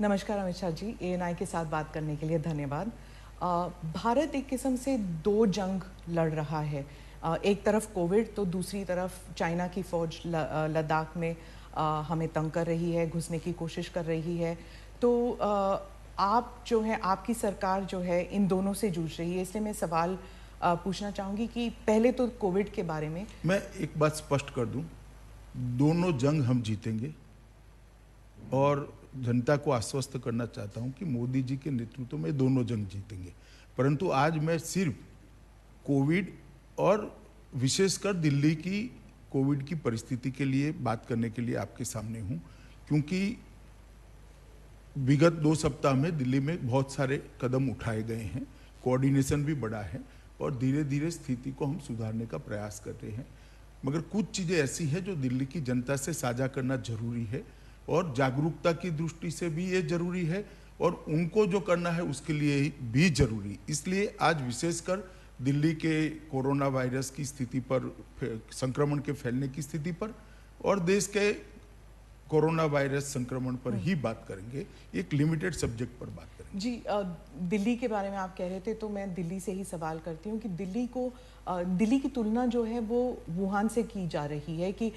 नमस्कार अमित शाह जी, ANI के साथ बात करने के लिए धन्यवाद। भारत एक किस्म से दो जंग लड़ रहा है। एक तरफ कोविड तो दूसरी तरफ चाइना की फौज लद्दाख में हमें तंग कर रही है, घुसने की कोशिश कर रही है। तो आप जो है, आपकी सरकार जो है इन दोनों से जूझ रही है, इसलिए मैं सवाल पूछना चाहूँगी कि पहले तो कोविड के बारे में। मैं एक बात स्पष्ट कर दूं, दोनों जंग हम जीतेंगे और जनता को आश्वस्त करना चाहता हूं कि मोदी जी के नेतृत्व में दोनों जंग जीतेंगे। परंतु आज मैं सिर्फ कोविड और विशेषकर दिल्ली की कोविड की परिस्थिति के लिए बात करने के लिए आपके सामने हूं, क्योंकि विगत 2 सप्ताह में दिल्ली में बहुत सारे कदम उठाए गए हैं, कोऑर्डिनेशन भी बढ़ा है और धीरे धीरे स्थिति को हम सुधारने का प्रयास कर रहे हैं। मगर कुछ चीज़ें ऐसी हैं जो दिल्ली की जनता से साझा करना जरूरी है और जागरूकता की दृष्टि से भी ये जरूरी है और उनको जो करना है उसके लिए भी जरूरी। इसलिए आज विशेषकर दिल्ली के कोरोना वायरस की स्थिति पर, संक्रमण के फैलने की स्थिति पर और देश के कोरोना वायरस संक्रमण पर ही बात करेंगे, एक लिमिटेड सब्जेक्ट पर बात करेंगे। जी, दिल्ली के बारे में आप कह रहे थे तो मैं दिल्ली से ही सवाल करती हूँ कि दिल्ली की तुलना जो है वो वुहान से की जा रही है कि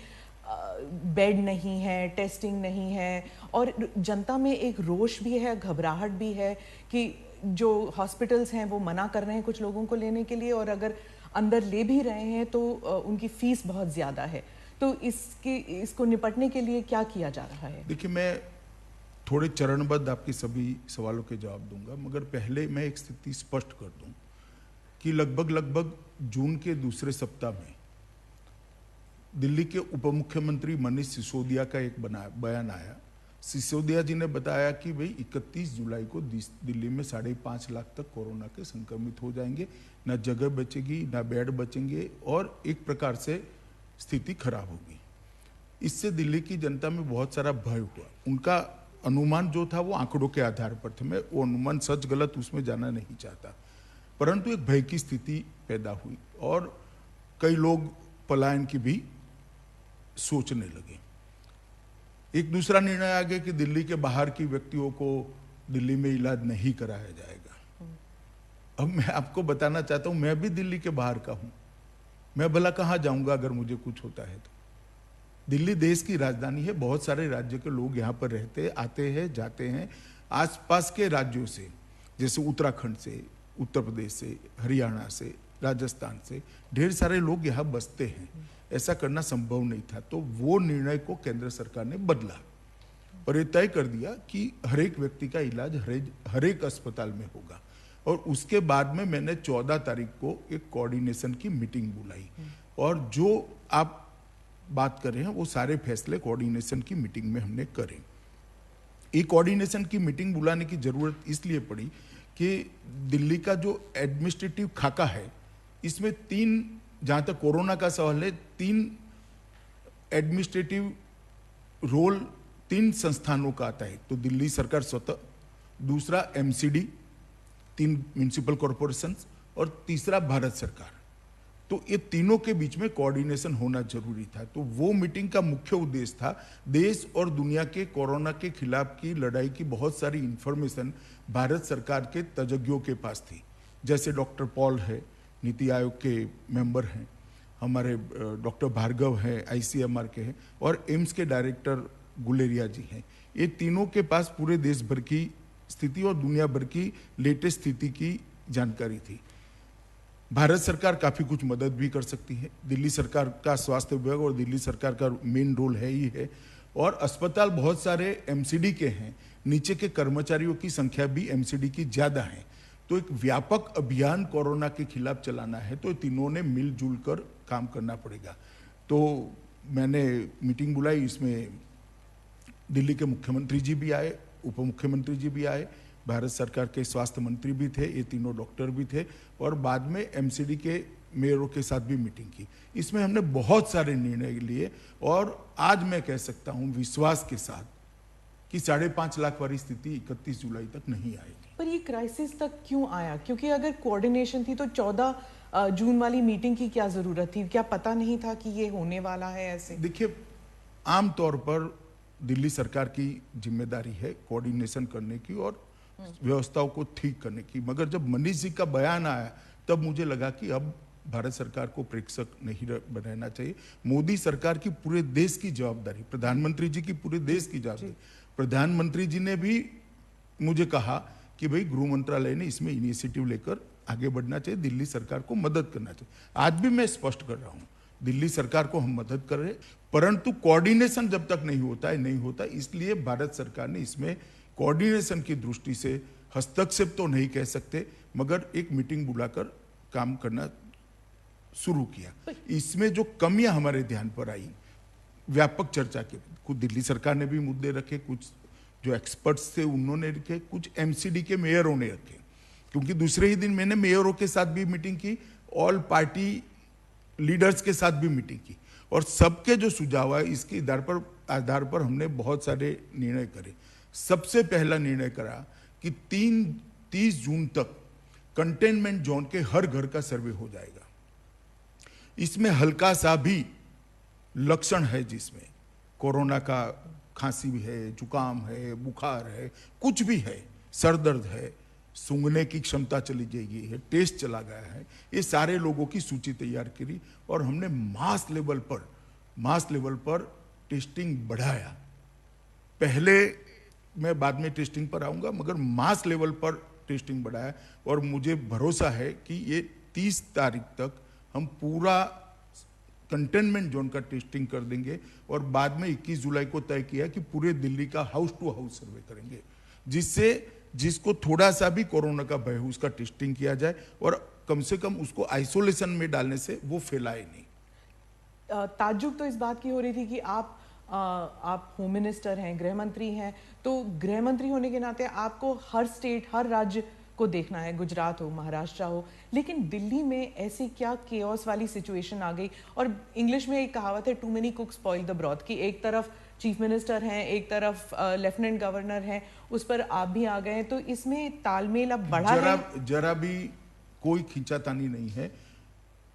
बेड नहीं है, टेस्टिंग नहीं है और जनता में एक रोष भी है, घबराहट भी है कि जो हॉस्पिटल्स हैं वो मना कर रहे हैं कुछ लोगों को लेने के लिए और अगर अंदर ले भी रहे हैं तो उनकी फीस बहुत ज़्यादा है। तो इसको निपटने के लिए क्या किया जा रहा है? देखिए, मैं थोड़े चरणबद्ध आपके सभी सवालों के जवाब दूंगा, मगर पहले मैं एक स्थिति स्पष्ट कर दूं कि लगभग जून के दूसरे सप्ताह में दिल्ली के उप मुख्यमंत्री मनीष सिसोदिया का एक बयान आया। सिसोदिया जी ने बताया कि भाई 31 जुलाई को दिल्ली में 5.5 लाख तक कोरोना के संक्रमित हो जाएंगे, ना जगह बचेगी, ना बेड बचेंगे और एक प्रकार से स्थिति खराब होगी। इससे दिल्ली की जनता में बहुत सारा भय हुआ। उनका अनुमान जो था वो आंकड़ों के आधार पर थे, मैं वो अनुमान सच गलत उसमें जाना नहीं चाहता, परंतु एक भय की स्थिति पैदा हुई और कई लोग पलायन की भी सोचने लगे। एक दूसरा निर्णय आ गया कि दिल्ली के बाहर की व्यक्तियों को दिल्ली में इलाज नहीं कराया जाएगा। अब मैं आपको बताना चाहता हूं, मैं भी दिल्ली के बाहर का हूं, मैं भला कहां जाऊंगा अगर मुझे कुछ होता है तो। दिल्ली देश की राजधानी है, बहुत सारे राज्य के लोग यहाँ पर रहते, आते हैं, जाते हैं। आसपास के राज्यों से, जैसे उत्तराखंड से, उत्तर प्रदेश से, हरियाणा से, राजस्थान से ढेर सारे लोग यहाँ बसते हैं। ऐसा करना संभव नहीं था, तो वो निर्णय को केंद्र सरकार ने बदला और ये तय कर दिया कि हर एक व्यक्ति का इलाज हर एक अस्पताल में होगा। और उसके बाद में मैंने 14 तारीख को एक कोऑर्डिनेशन की मीटिंग बुलाई और जो आप बात कर रहे हैं वो सारे फैसले कोऑर्डिनेशन की मीटिंग में हमने करे। एक कोऑर्डिनेशन की मीटिंग बुलाने की जरूरत इसलिए पड़ी कि दिल्ली का जो एडमिनिस्ट्रेटिव खाका है, इसमें 3, जहां तक कोरोना का सवाल है, 3 एडमिनिस्ट्रेटिव रोल 3 संस्थानों का आता है। तो दिल्ली सरकार स्वतः, दूसरा MCD 3 म्युनिसिपल कॉरपोरेशंस और तीसरा भारत सरकार। तो ये तीनों के बीच में कोऑर्डिनेशन होना जरूरी था। तो वो मीटिंग का मुख्य उद्देश्य था, देश और दुनिया के कोरोना के खिलाफ की लड़ाई की बहुत सारी इंफॉर्मेशन भारत सरकार के तज्ञों के पास थी। जैसे डॉक्टर पॉल है, नीति आयोग के मेंबर हैं, हमारे डॉक्टर भार्गव हैं, ICMR के हैं और एम्स के डायरेक्टर गुलेरिया जी हैं। ये तीनों के पास पूरे देश भर की स्थिति और दुनिया भर की लेटेस्ट स्थिति की जानकारी थी। भारत सरकार काफी कुछ मदद भी कर सकती है, दिल्ली सरकार का स्वास्थ्य विभाग और दिल्ली सरकार का मेन रोल है ही है। और अस्पताल बहुत सारे MCD के हैं, नीचे के कर्मचारियों की संख्या भी MCD की ज्यादा है। तो एक व्यापक अभियान कोरोना के खिलाफ चलाना है तो तीनों ने मिलजुल कर काम करना पड़ेगा। तो मैंने मीटिंग बुलाई, इसमें दिल्ली के मुख्यमंत्री जी भी आए, उप मुख्यमंत्री जी भी आए, भारत सरकार के स्वास्थ्य मंत्री भी थे, ये तीनों डॉक्टर भी थे और बाद में MCD के मेयरों के साथ भी मीटिंग की। इसमें हमने बहुत सारे निर्णय लिए और आज मैं कह सकता हूं विश्वास के साथ कि 5.5 लाख वाली स्थिति 31 जुलाई तक नहीं आएगी। पर ये क्राइसिस तक क्यों आया? क्योंकि अगर कोऑर्डिनेशन थी तो 14 जून वाली मीटिंग की क्या जरूरत थी? क्या पता नहीं था कि ये होने वाला है ऐसे? देखिए, आमतौर पर दिल्ली सरकार की जिम्मेदारी है कोऑर्डिनेशन करने की और व्यवस्थाओं को ठीक करने की। मगर जब मनीष जी का बयान आया तब मुझे लगा कि अब भारत सरकार को प्रेक्षक नहीं बनाना चाहिए। मोदी सरकार की पूरे देश की जवाबदारी, प्रधानमंत्री जी की पूरे देश की जवाबदारी। प्रधानमंत्री जी ने भी मुझे कहा कि भाई गृह मंत्रालय ने इसमें इनिशिएटिव लेकर आगे बढ़ना चाहिए, दिल्ली सरकार को मदद करना चाहिए। आज भी मैं स्पष्ट कर रहा हूं, दिल्ली सरकार को हम मदद कर रहे हैं, परंतु कोऑर्डिनेशन जब तक नहीं होता है नहीं होता, इसलिए भारत सरकार ने इसमें कोऑर्डिनेशन की दृष्टि से हस्तक्षेप तो नहीं कह सकते, मगर एक मीटिंग बुलाकर काम करना शुरू किया। इसमें जो कमियां हमारे ध्यान पर आई, व्यापक चर्चा के कुछ दिल्ली सरकार ने भी मुद्दे रखे, कुछ जो एक्सपर्ट्स थे उन्होंने रखे, कुछ एमसीडी के मेयरों ने रखे, क्योंकि दूसरे ही दिन मैंने मेयरों के साथ भी मीटिंग की, ऑल पार्टी लीडर्स के साथ भी मीटिंग की, और सबके जो सुझाव है इसके आधार पर हमने बहुत सारे निर्णय करे। सबसे पहला निर्णय करा कि 30 जून तक कंटेनमेंट जोन के हर घर का सर्वे हो जाएगा। इसमें हल्का सा भी लक्षण है जिसमें कोरोना का खांसी भी है, जुकाम है, बुखार है, कुछ भी है, सर दर्द है, सूंघने की क्षमता चली जाएगी है, टेस्ट चला गया है, ये सारे लोगों की सूची तैयार करी और हमने मास लेवल पर टेस्टिंग बढ़ाया। पहले मैं बाद में टेस्टिंग पर आऊंगा, मगर मास लेवल पर टेस्टिंग बढ़ाया और मुझे भरोसा है कि ये 30 तारीख तक हम पूरा कंटेनमेंट जोन का टेस्टिंग कर देंगे और बाद में 21 जुलाई को तय किया कि पूरे दिल्ली का हाउस टू हाउस सर्वे करेंगे, जिससे जिसको थोड़ा सा भी कोरोना का भय हो उसका टेस्टिंग किया जाए और कम से कम उसको आइसोलेशन में डालने से वो फैलाए नहीं। ताज्जुब तो इस बात की हो रही थी कि आप होम मिनिस्टर हैं, गृह मंत्री हैं, तो गृह मंत्री होने के नाते आपको हर स्टेट, हर राज्य को देखना है, गुजरात हो, महाराष्ट्र हो, लेकिन दिल्ली में ऐसी क्या केओस वाली सिचुएशन आ गई। और इंग्लिश में एक कहावत है, too many cooks spoil the broth, कि एक तरफ चीफ मिनिस्टर हैं, एक तरफ लेफ्टिनेंट गवर्नर हैं, उस पर आप भी आ गए हैं, तो इसमें तालमेल अब बढ़ा है। जरा भी कोई खींचातानी नहीं है,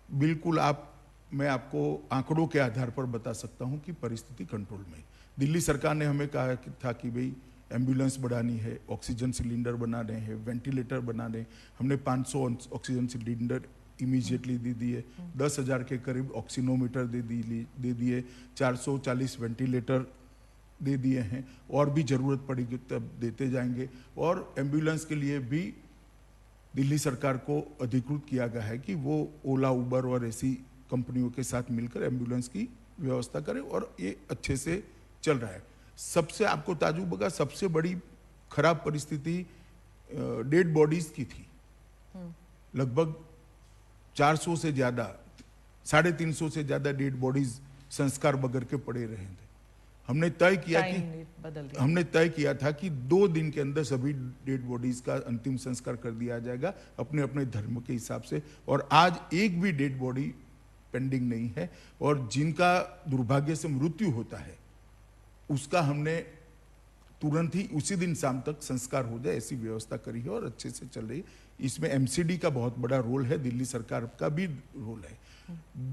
बिल्कुल मैं आपको आंकड़ों के आधार पर बता सकता हूं कि परिस्थिति कंट्रोल में। दिल्ली सरकार ने हमें कहा था कि भाई एम्बुलेंस बढ़ानी है, ऑक्सीजन सिलेंडर बनाने हैं, वेंटिलेटर बनाने, हमने 500 ऑक्सीजन सिलेंडर इमीडिएटली दे दिए, 10,000 के करीब ऑक्सीनोमीटर दे दिए, 440 वेंटिलेटर दे दिए हैं, और भी जरूरत पड़ेगी तब देते जाएंगे। और एम्बुलेंस के लिए भी दिल्ली सरकार को अधिकृत किया गया है कि वो ओला, उबर और ऐसी कंपनियों के साथ मिलकर एम्बुलेंस की व्यवस्था करें, और ये अच्छे से चल रहा है। सबसे आपको ताजुब होगा, सबसे बड़ी खराब परिस्थिति डेड बॉडीज की थी। लगभग 400 से ज्यादा, 350 से ज्यादा डेड बॉडीज संस्कार बगैर के पड़े रहे थे। हमने तय किया था कि 2 दिन के अंदर सभी डेड बॉडीज का अंतिम संस्कार कर दिया जाएगा अपने अपने धर्म के हिसाब से, और आज एक भी डेड बॉडी पेंडिंग नहीं है, और जिनका दुर्भाग्य से मृत्यु होता है उसका हमने तुरंत ही उसी दिन शाम तक संस्कार हो जाए ऐसी व्यवस्था करी है और अच्छे से चल रही है। इसमें एमसीडी का बहुत बड़ा रोल है, दिल्ली सरकार का भी रोल है।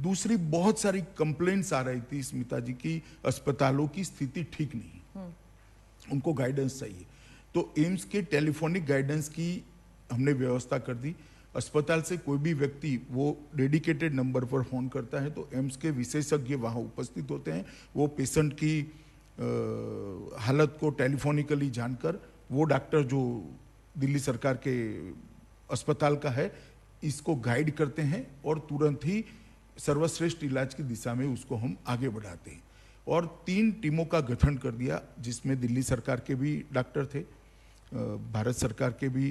दूसरी बहुत सारी कंप्लेंट्स आ रही थी स्मिता जी की, अस्पतालों की स्थिति ठीक नहीं, उनको गाइडेंस चाहिए, तो एम्स के टेलीफोनिक गाइडेंस की हमने व्यवस्था कर दी। अस्पताल से कोई भी व्यक्ति वो डेडिकेटेड नंबर पर फोन करता है तो एम्स के विशेषज्ञ वहां उपस्थित होते हैं, वो पेशेंट की हालत को टेलीफोनिकली जानकर वो डॉक्टर जो दिल्ली सरकार के अस्पताल का है इसको गाइड करते हैं और तुरंत ही सर्वश्रेष्ठ इलाज की दिशा में उसको हम आगे बढ़ाते हैं। और 3 टीमों का गठन कर दिया जिसमें दिल्ली सरकार के भी डॉक्टर थे, भारत सरकार के भी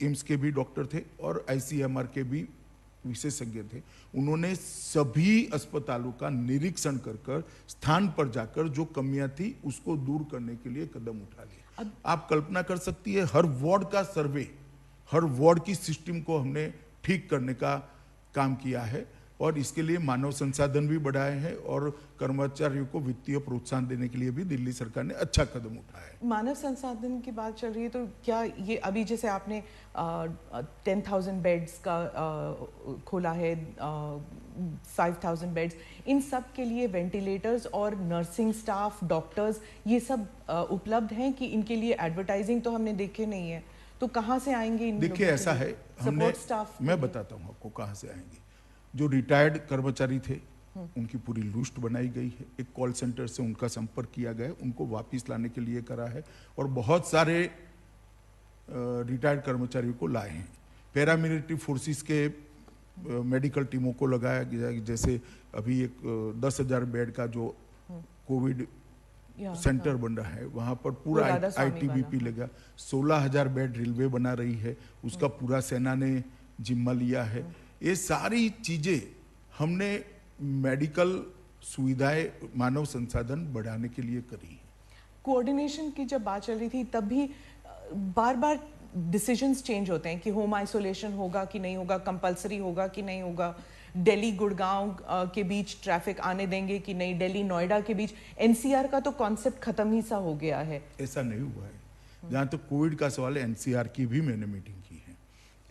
एम्स के भी डॉक्टर थे और आईसीएमआर के भी विशेषज्ञ थे। उन्होंने सभी अस्पतालों का निरीक्षण कर स्थान पर जाकर जो कमियां थी उसको दूर करने के लिए कदम उठा लिए। आप कल्पना कर सकती है, हर वार्ड का सर्वे, हर वार्ड की सिस्टम को हमने ठीक करने का काम किया है और इसके लिए मानव संसाधन भी बढ़ाए हैं और कर्मचारियों को वित्तीय प्रोत्साहन देने के लिए भी दिल्ली सरकार ने अच्छा कदम उठाया है। मानव संसाधन की बात चल रही है तो क्या ये अभी जैसे आपने 10,000 बेड्स का खोला है 5,000 बेड्स, इन सब के लिए वेंटिलेटर्स और नर्सिंग स्टाफ, डॉक्टर्स, ये सब उपलब्ध हैं कि इनके लिए एडवर्टाइजिंग तो हमने देखे नहीं है, तो कहाँ से आएंगे इन देखिए लोगों के ऐसा लिए? है, हमने सपोर्ट स्टाफ मैं बताता हूँ आपको कहाँ से आएंगे। जो रिटायर्ड कर्मचारी थे उनकी पूरी लिस्ट बनाई गई है, एक कॉल सेंटर से उनका संपर्क किया गया है, उनको वापस लाने के लिए करा है, और बहुत सारे रिटायर्ड कर्मचारियों को लाए हैं। पैरामिलिट्री फोर्सेस के मेडिकल टीमों को लगाया गया, जैसे अभी एक 10,000 बेड का जो कोविड सेंटर बन रहा है, वहां पर पूरा आईटीबीपी लगा। 16,000 बेड रेलवे बना रही है, उसका पूरा सेना ने जिम्मा लिया है। ये सारी चीजें हमने मेडिकल सुविधाएं, मानव संसाधन बढ़ाने के लिए करी है। कोऑर्डिनेशन की जब बात चल रही थी तब भी बार बार डिसीजंस चेंज होते हैं कि होम आइसोलेशन होगा कि नहीं होगा, कंपलसरी होगा कि नहीं होगा, दिल्ली गुड़गांव के बीच ट्रैफिक आने देंगे कि नहीं, दिल्ली नोएडा के बीच। एनसीआर का तो कॉन्सेप्ट खत्म ही सा हो गया है। ऐसा नहीं हुआ है। जहाँ तक कोविड का सवाल है, एनसीआर की भी मैंने मीटिंग की है,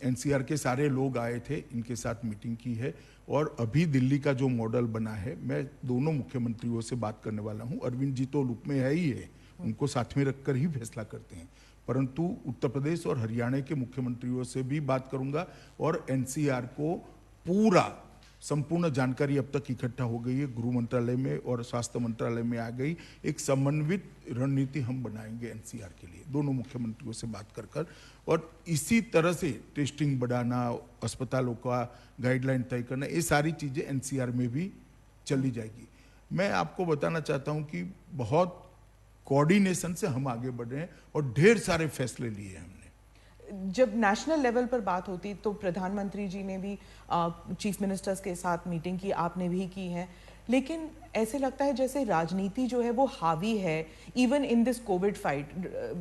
एनसीआर के सारे लोग आए थे, इनके साथ मीटिंग की है। और अभी दिल्ली का जो मॉडल बना है, मैं दोनों मुख्यमंत्रियों से बात करने वाला हूँ। अरविंद जी तो लुक में है ही है, उनको साथ में रखकर ही फैसला करते हैं, परंतु उत्तर प्रदेश और हरियाणा के मुख्यमंत्रियों से भी बात करूंगा। और एनसीआर को पूरा संपूर्ण जानकारी अब तक इकट्ठा हो गई है, गृह मंत्रालय में और स्वास्थ्य मंत्रालय में आ गई। एक समन्वित रणनीति हम बनाएंगे एनसीआर के लिए, दोनों मुख्यमंत्रियों से बात कर। और इसी तरह से टेस्टिंग बढ़ाना, अस्पतालों का गाइडलाइन तय करना, ये सारी चीजें एनसीआर में भी चली जाएगी। मैं आपको बताना चाहता हूं कि बहुत कोऑर्डिनेशन से हम आगे बढ़ रहे हैं और ढेर सारे फैसले लिए हैं हमने। जब नेशनल लेवल पर बात होती तो प्रधानमंत्री जी ने भी चीफ मिनिस्टर्स के साथ मीटिंग की, आपने भी की है, लेकिन ऐसे लगता है जैसे राजनीति जो है वो हावी है even in this COVID fight.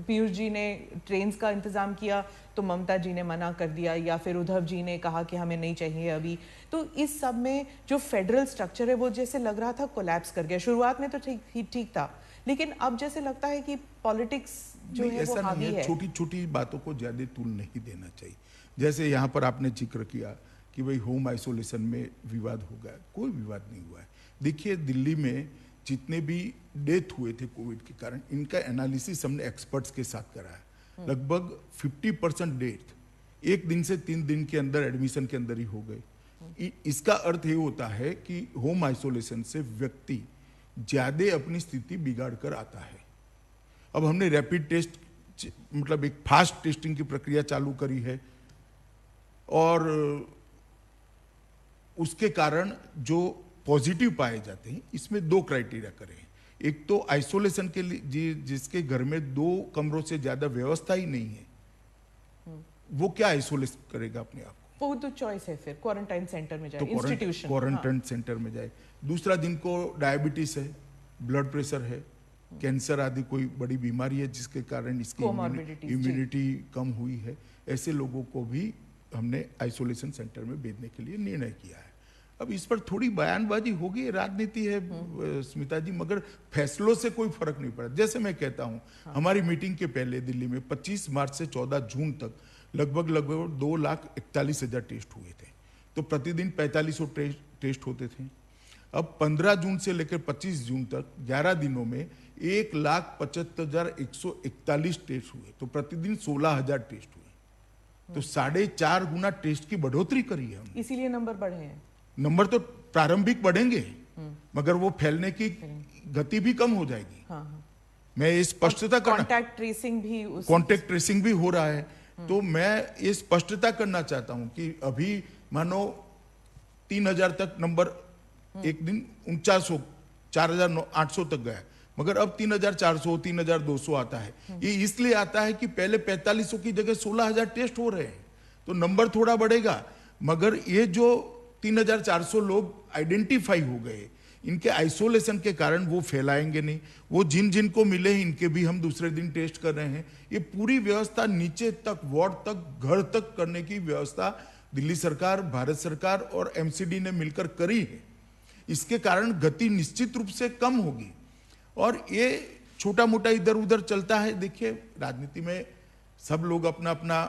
Piyush ji ने ट्रेन्स का इंतजाम किया तो ममता जी ने मना कर दिया, या फिर उद्धव जी ने कहा कि हमें नहीं चाहिए अभी। तो इस सब में जो फेडरल स्ट्रक्चर है वो जैसे लग रहा था कोलैप्स कर गया। शुरुआत में तो ठीक था, लेकिन अब जैसे लगता है कि पॉलिटिक्स जो है वो हावी है। छोटी छोटी बातों को ज्यादा तूल नहीं देना चाहिए। जैसे यहाँ पर आपने जिक्र किया कि भाई होम आइसोलेशन में विवाद हो गया, कोई विवाद नहीं हुआ है। देखिए दिल्ली में जितने भी डेथ हुए थे कोविड के कारण, इनका एनालिसिस हमने एक्सपर्ट्स के साथ करा है। लगभग 50% डेथ 1 दिन से 3 दिन के अंदर एडमिशन के अंदर ही हो गए। इसका अर्थ ये होता है कि होम आइसोलेशन से व्यक्ति ज्यादा अपनी स्थिति बिगाड़ कर आता है। अब हमने रैपिड टेस्ट, मतलब एक फास्ट टेस्टिंग की प्रक्रिया चालू करी है, और उसके कारण जो पॉजिटिव पाए जाते हैं, इसमें 2 क्राइटेरिया करे हैं। एक तो आइसोलेशन के लिए जिसके घर में 2 कमरों से ज्यादा व्यवस्था ही नहीं है, वो क्या आइसोलेट करेगा अपने आप को? वो तो चॉइस है, फिर क्वारंटाइन सेंटर में जाए, तो इंस्टीट्यूशन क्वारंटाइन सेंटर में जाए। दूसरा, जिनको डायबिटीज है, ब्लड प्रेशर है, कैंसर आदि कोई बड़ी बीमारी है जिसके कारण इसकी इम्यूनिटी कम हुई है, ऐसे लोगों को भी हमने आइसोलेशन सेंटर में भेजने के लिए निर्णय किया है। अब इस पर थोड़ी बयानबाजी होगी, राजनीति है स्मिता जी, मगर फैसलों से कोई फर्क नहीं पड़ा। जैसे मैं कहता हूं, हमारी मीटिंग के पहले दिल्ली में 25 मार्च से 14 जून तक लगभग 2,41,000 टेस्ट हुए थे, तो प्रतिदिन 4500 टेस्ट होते थे। अब 15 जून से लेकर 25 जून तक 11 दिनों में 1,75,141 टेस्ट हुए, तो प्रतिदिन 16,000 टेस्ट हुए। तो 4.5 गुना टेस्ट की बढ़ोतरी करी है हमने। इसीलिए नंबर बढ़े हैं। नंबर तो प्रारंभिक बढ़ेंगे, मगर वो फैलने की गति भी कम हो जाएगी। मैं ये स्पष्टता करना, कॉन्टैक्ट ट्रेसिंग भी हो रहा है, तो मैं ये स्पष्टता करना चाहता हूं कि अभी मानो 3,000 तक नंबर एक दिन 4900 4,800 तक गया, मगर अब 3,400 3,200 आता है। ये इसलिए आता है कि पहले 4500 की जगह 16,000 टेस्ट हो रहे हैं, तो नंबर थोड़ा बढ़ेगा, मगर ये जो 3,400 लोग आइडेंटिफाई हो गए, इनके आइसोलेशन के कारण वो फैलाएंगे नहीं। वो जिन जिन को मिले हैं, इनके भी हम दूसरे दिन टेस्ट कर रहे हैं। ये पूरी व्यवस्था नीचे तक, वार्ड तक, घर तक करने की व्यवस्था दिल्ली सरकार, भारत सरकार और एमसीडी ने मिलकर करी है। इसके कारण गति निश्चित रूप से कम होगी, और ये छोटा मोटा इधर उधर चलता है। देखिए राजनीति में सब लोग अपना अपना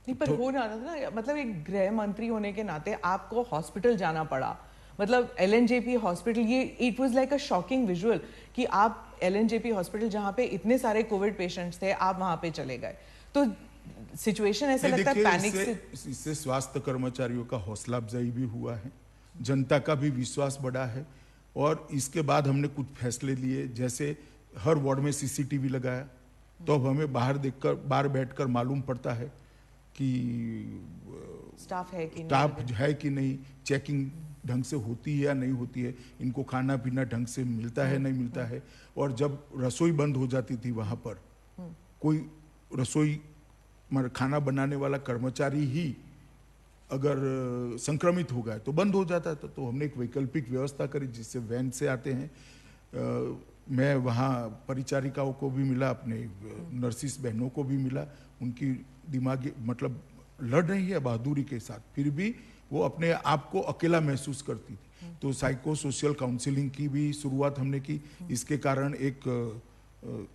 नहीं, पर हो ना था ना, मतलब एक गृह मंत्री होने के नाते आपको हॉस्पिटल जाना पड़ा, मतलब एलएनजेपी हॉस्पिटल, ये it was like a shocking visual कि आप एलएनजेपी हॉस्पिटल जहाँ पे इतने सारे कोविड पेशेंट्स थे, आप वहाँ पे चले गए, तो सिचुएशन ऐसा नहीं लगता है देखिए, पैनिक से। इससे स्वास्थ्य कर्मचारियों का हौसला अफजाई भी हुआ है, जनता का भी विश्वास बढ़ा है। और इसके बाद हमने कुछ फैसले लिए, जैसे हर वार्ड में सीसीटीवी लगाया, तो अब हमें बाहर बैठकर मालूम पड़ता है कि स्टाफ है कि नहीं स्टाफ अगर- है कि नहीं, चेकिंग ढंग से होती है या नहीं होती है, इनको खाना पीना ढंग से मिलता है नहीं मिलता है। और जब रसोई बंद हो जाती थी वहाँ पर, कोई रसोई खाना बनाने वाला कर्मचारी ही अगर संक्रमित हो गया तो बंद हो जाता था। तो हमने एक वैकल्पिक व्यवस्था करी, जिससे वैन से आते हैं। मैं वहाँ परिचारिकाओं को भी मिला, अपने नर्सिस बहनों को भी मिला, उनकी दिमागी मतलब लड़ रही है बहादुरी के साथ, फिर भी वो अपने आप को अकेला महसूस करती थी। तो साइको सोशल काउंसलिंग की भी शुरुआत हमने की। इसके कारण एक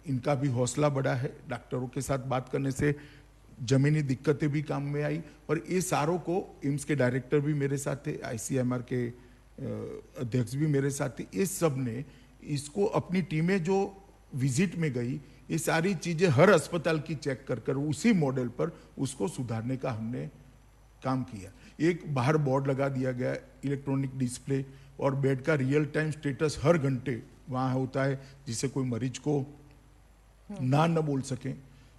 इनका भी हौसला बढ़ा है। डॉक्टरों के साथ बात करने से जमीनी दिक्कतें भी काम में आई। और ये सारों को, एम्स के डायरेक्टर भी मेरे साथ थे, आईसीएमआर के अध्यक्ष भी मेरे साथ थे, ये सब ने इसको अपनी टीमें जो विजिट में गई, ये सारी चीजें हर अस्पताल की चेक कर कर उसी मॉडल पर उसको सुधारने का हमने काम किया। एक बाहर बोर्ड लगा दिया गया, इलेक्ट्रॉनिक डिस्प्ले, और बेड का रियल टाइम स्टेटस हर घंटे वहाँ होता है, जिससे कोई मरीज को ना बोल सके।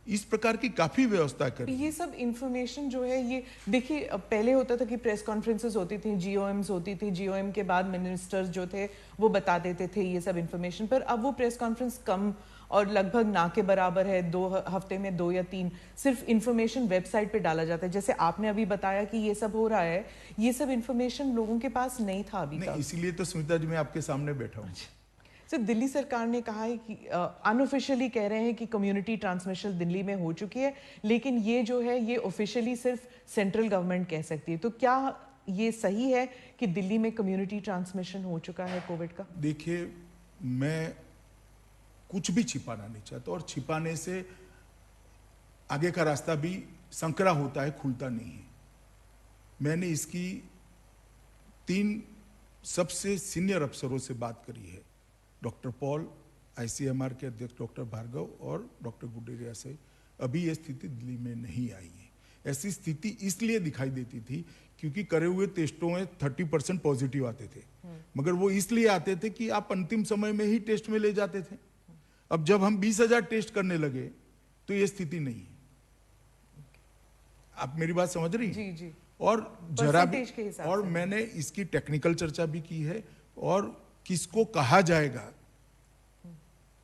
इस प्रकार की काफी व्यवस्था करी। ये सब इंफॉर्मेशन जो है, ये देखिए, अब पहले होता था कि प्रेस कॉन्फ्रेंसेस होती थी, जीओएम्स होती थी, जीओएम के बाद मिनिस्टर्स जो थे वो बता देते थे ये सब इंफॉर्मेशन, पर अब वो प्रेस कॉन्फ्रेंस कम और लगभग ना के बराबर है। 2 हफ्ते में 2 या 3 सिर्फ इंफॉर्मेशन वेबसाइट पे डाला जाता है। जैसे आपने अभी बताया कि ये सब हो रहा है, ये सब इंफॉर्मेशन लोगों के पास नहीं था अभी नहीं, तक। इसीलिए तो स्मिता जी मैं आपके सामने बैठा हूँ। सर, दिल्ली सरकार ने कहा है कि अनऑफिशियली कह रहे हैं कि कम्युनिटी ट्रांसमिशन दिल्ली में हो चुकी है, लेकिन ये जो है ये ऑफिशियली सिर्फ सेंट्रल गवर्नमेंट कह सकती है। तो क्या ये सही है कि दिल्ली में कम्युनिटी ट्रांसमिशन हो चुका है कोविड का? देखिए, मैं कुछ भी छिपाना नहीं चाहता, और छिपाने से आगे का रास्ता भी संकरा होता है, खुलता नहीं है। मैंने इसकी 3 सबसे सीनियर अफसरों से बात करी है, डॉक्टर पॉल, आईसीएमआर के अध्यक्ष डॉक्टर भार्गव और डॉक्टर गुडेरिया से। अभी ये स्थिति दिल्ली में नहीं आई है। ऐसी स्थिति इसलिए दिखाई देती थी क्योंकि करे हुए टेस्टों में 30% पॉजिटिव आते थे, मगर वो इसलिए आते थे कि आप अंतिम समय में ही टेस्ट में ले जाते थे। अब जब हम 20,000 टेस्ट करने लगे तो ये स्थिति नहीं है। आप मेरी बात समझ रही हैं? जी जी। और जरा भी, परसेंटेज के हिसाब और से। मैंने इसकी टेक्निकल चर्चा भी की है, और किसको कहा जाएगा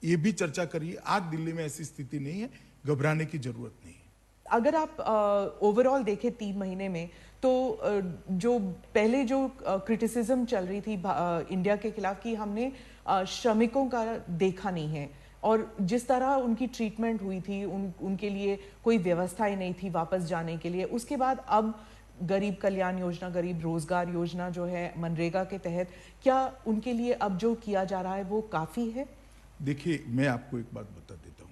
ये भी चर्चा करी। आज दिल्ली में ऐसी स्थिति नहीं है, घबराने की जरूरत नहीं है। अगर आप ओवरऑल देखें 3 महीने में, तो जो पहले जो क्रिटिसिज्म चल रही थी इंडिया के खिलाफ कि हमने श्रमिकों का देखा नहीं है, और जिस तरह उनकी ट्रीटमेंट हुई थी, उनके लिए कोई व्यवस्था ही नहीं थी वापस जाने के लिए। उसके बाद अब गरीब कल्याण योजना, गरीब रोजगार योजना जो है मनरेगा के तहत, क्या उनके लिए अब जो किया जा रहा है वो काफी है? देखिए, मैं आपको एक बात बता देता हूं।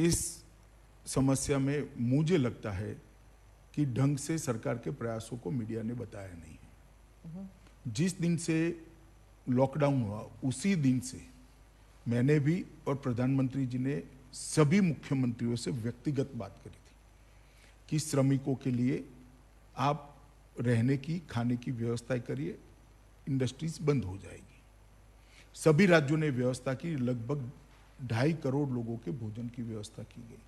इस समस्या में मुझे लगता है कि ढंग से सरकार के प्रयासों को मीडिया ने बताया नहीं है। जिस दिन से लॉकडाउन हुआ उसी दिन से मैंने भी और प्रधानमंत्री जी ने सभी मुख्यमंत्रियों से व्यक्तिगत बात करी थी कि श्रमिकों के लिए आप रहने की, खाने की व्यवस्था करिए, इंडस्ट्रीज बंद हो जाएगी। सभी राज्यों ने व्यवस्था की, लगभग 2.5 करोड़ लोगों के भोजन की व्यवस्था की गई।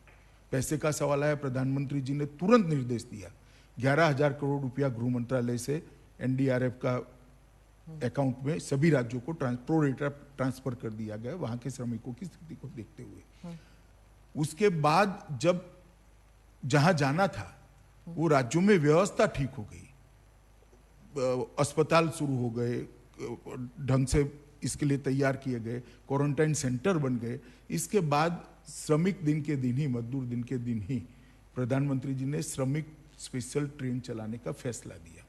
पैसे का सवाल आया, प्रधानमंत्री जी ने तुरंत निर्देश दिया, 11,000 करोड़ रुपया गृह मंत्रालय से एनडीआरएफ का अकाउंट में सभी राज्यों को प्रो रेटा ट्रांसफर कर दिया गया, वहां के श्रमिकों की स्थिति को देखते हुए। उसके बाद जब जहां जाना था वो राज्यों में व्यवस्था ठीक हो गई, अस्पताल शुरू हो गए, ढंग से इसके लिए तैयार किए गए, क्वारंटाइन सेंटर बन गए। इसके बाद श्रमिक दिन के दिन ही, मजदूर दिन के दिन ही प्रधानमंत्री जी ने श्रमिक स्पेशल ट्रेन चलाने का फैसला दिया,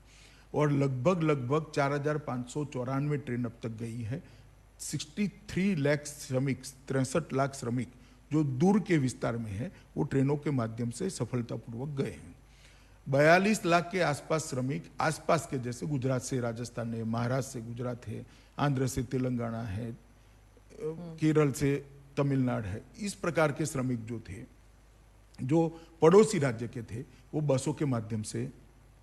और लगभग 4,594 ट्रेन अब तक गई है। 63 लाख श्रमिक, 63 लाख श्रमिक जो दूर के विस्तार में है वो ट्रेनों के माध्यम से सफलतापूर्वक गए हैं। 42 लाख के आसपास श्रमिक आसपास के, जैसे गुजरात से राजस्थान है, महाराष्ट्र से गुजरात है, आंध्र से तेलंगाना है, केरल से तमिलनाडु है, इस प्रकार के श्रमिक जो थे, जो पड़ोसी राज्य के थे, वो बसों के माध्यम से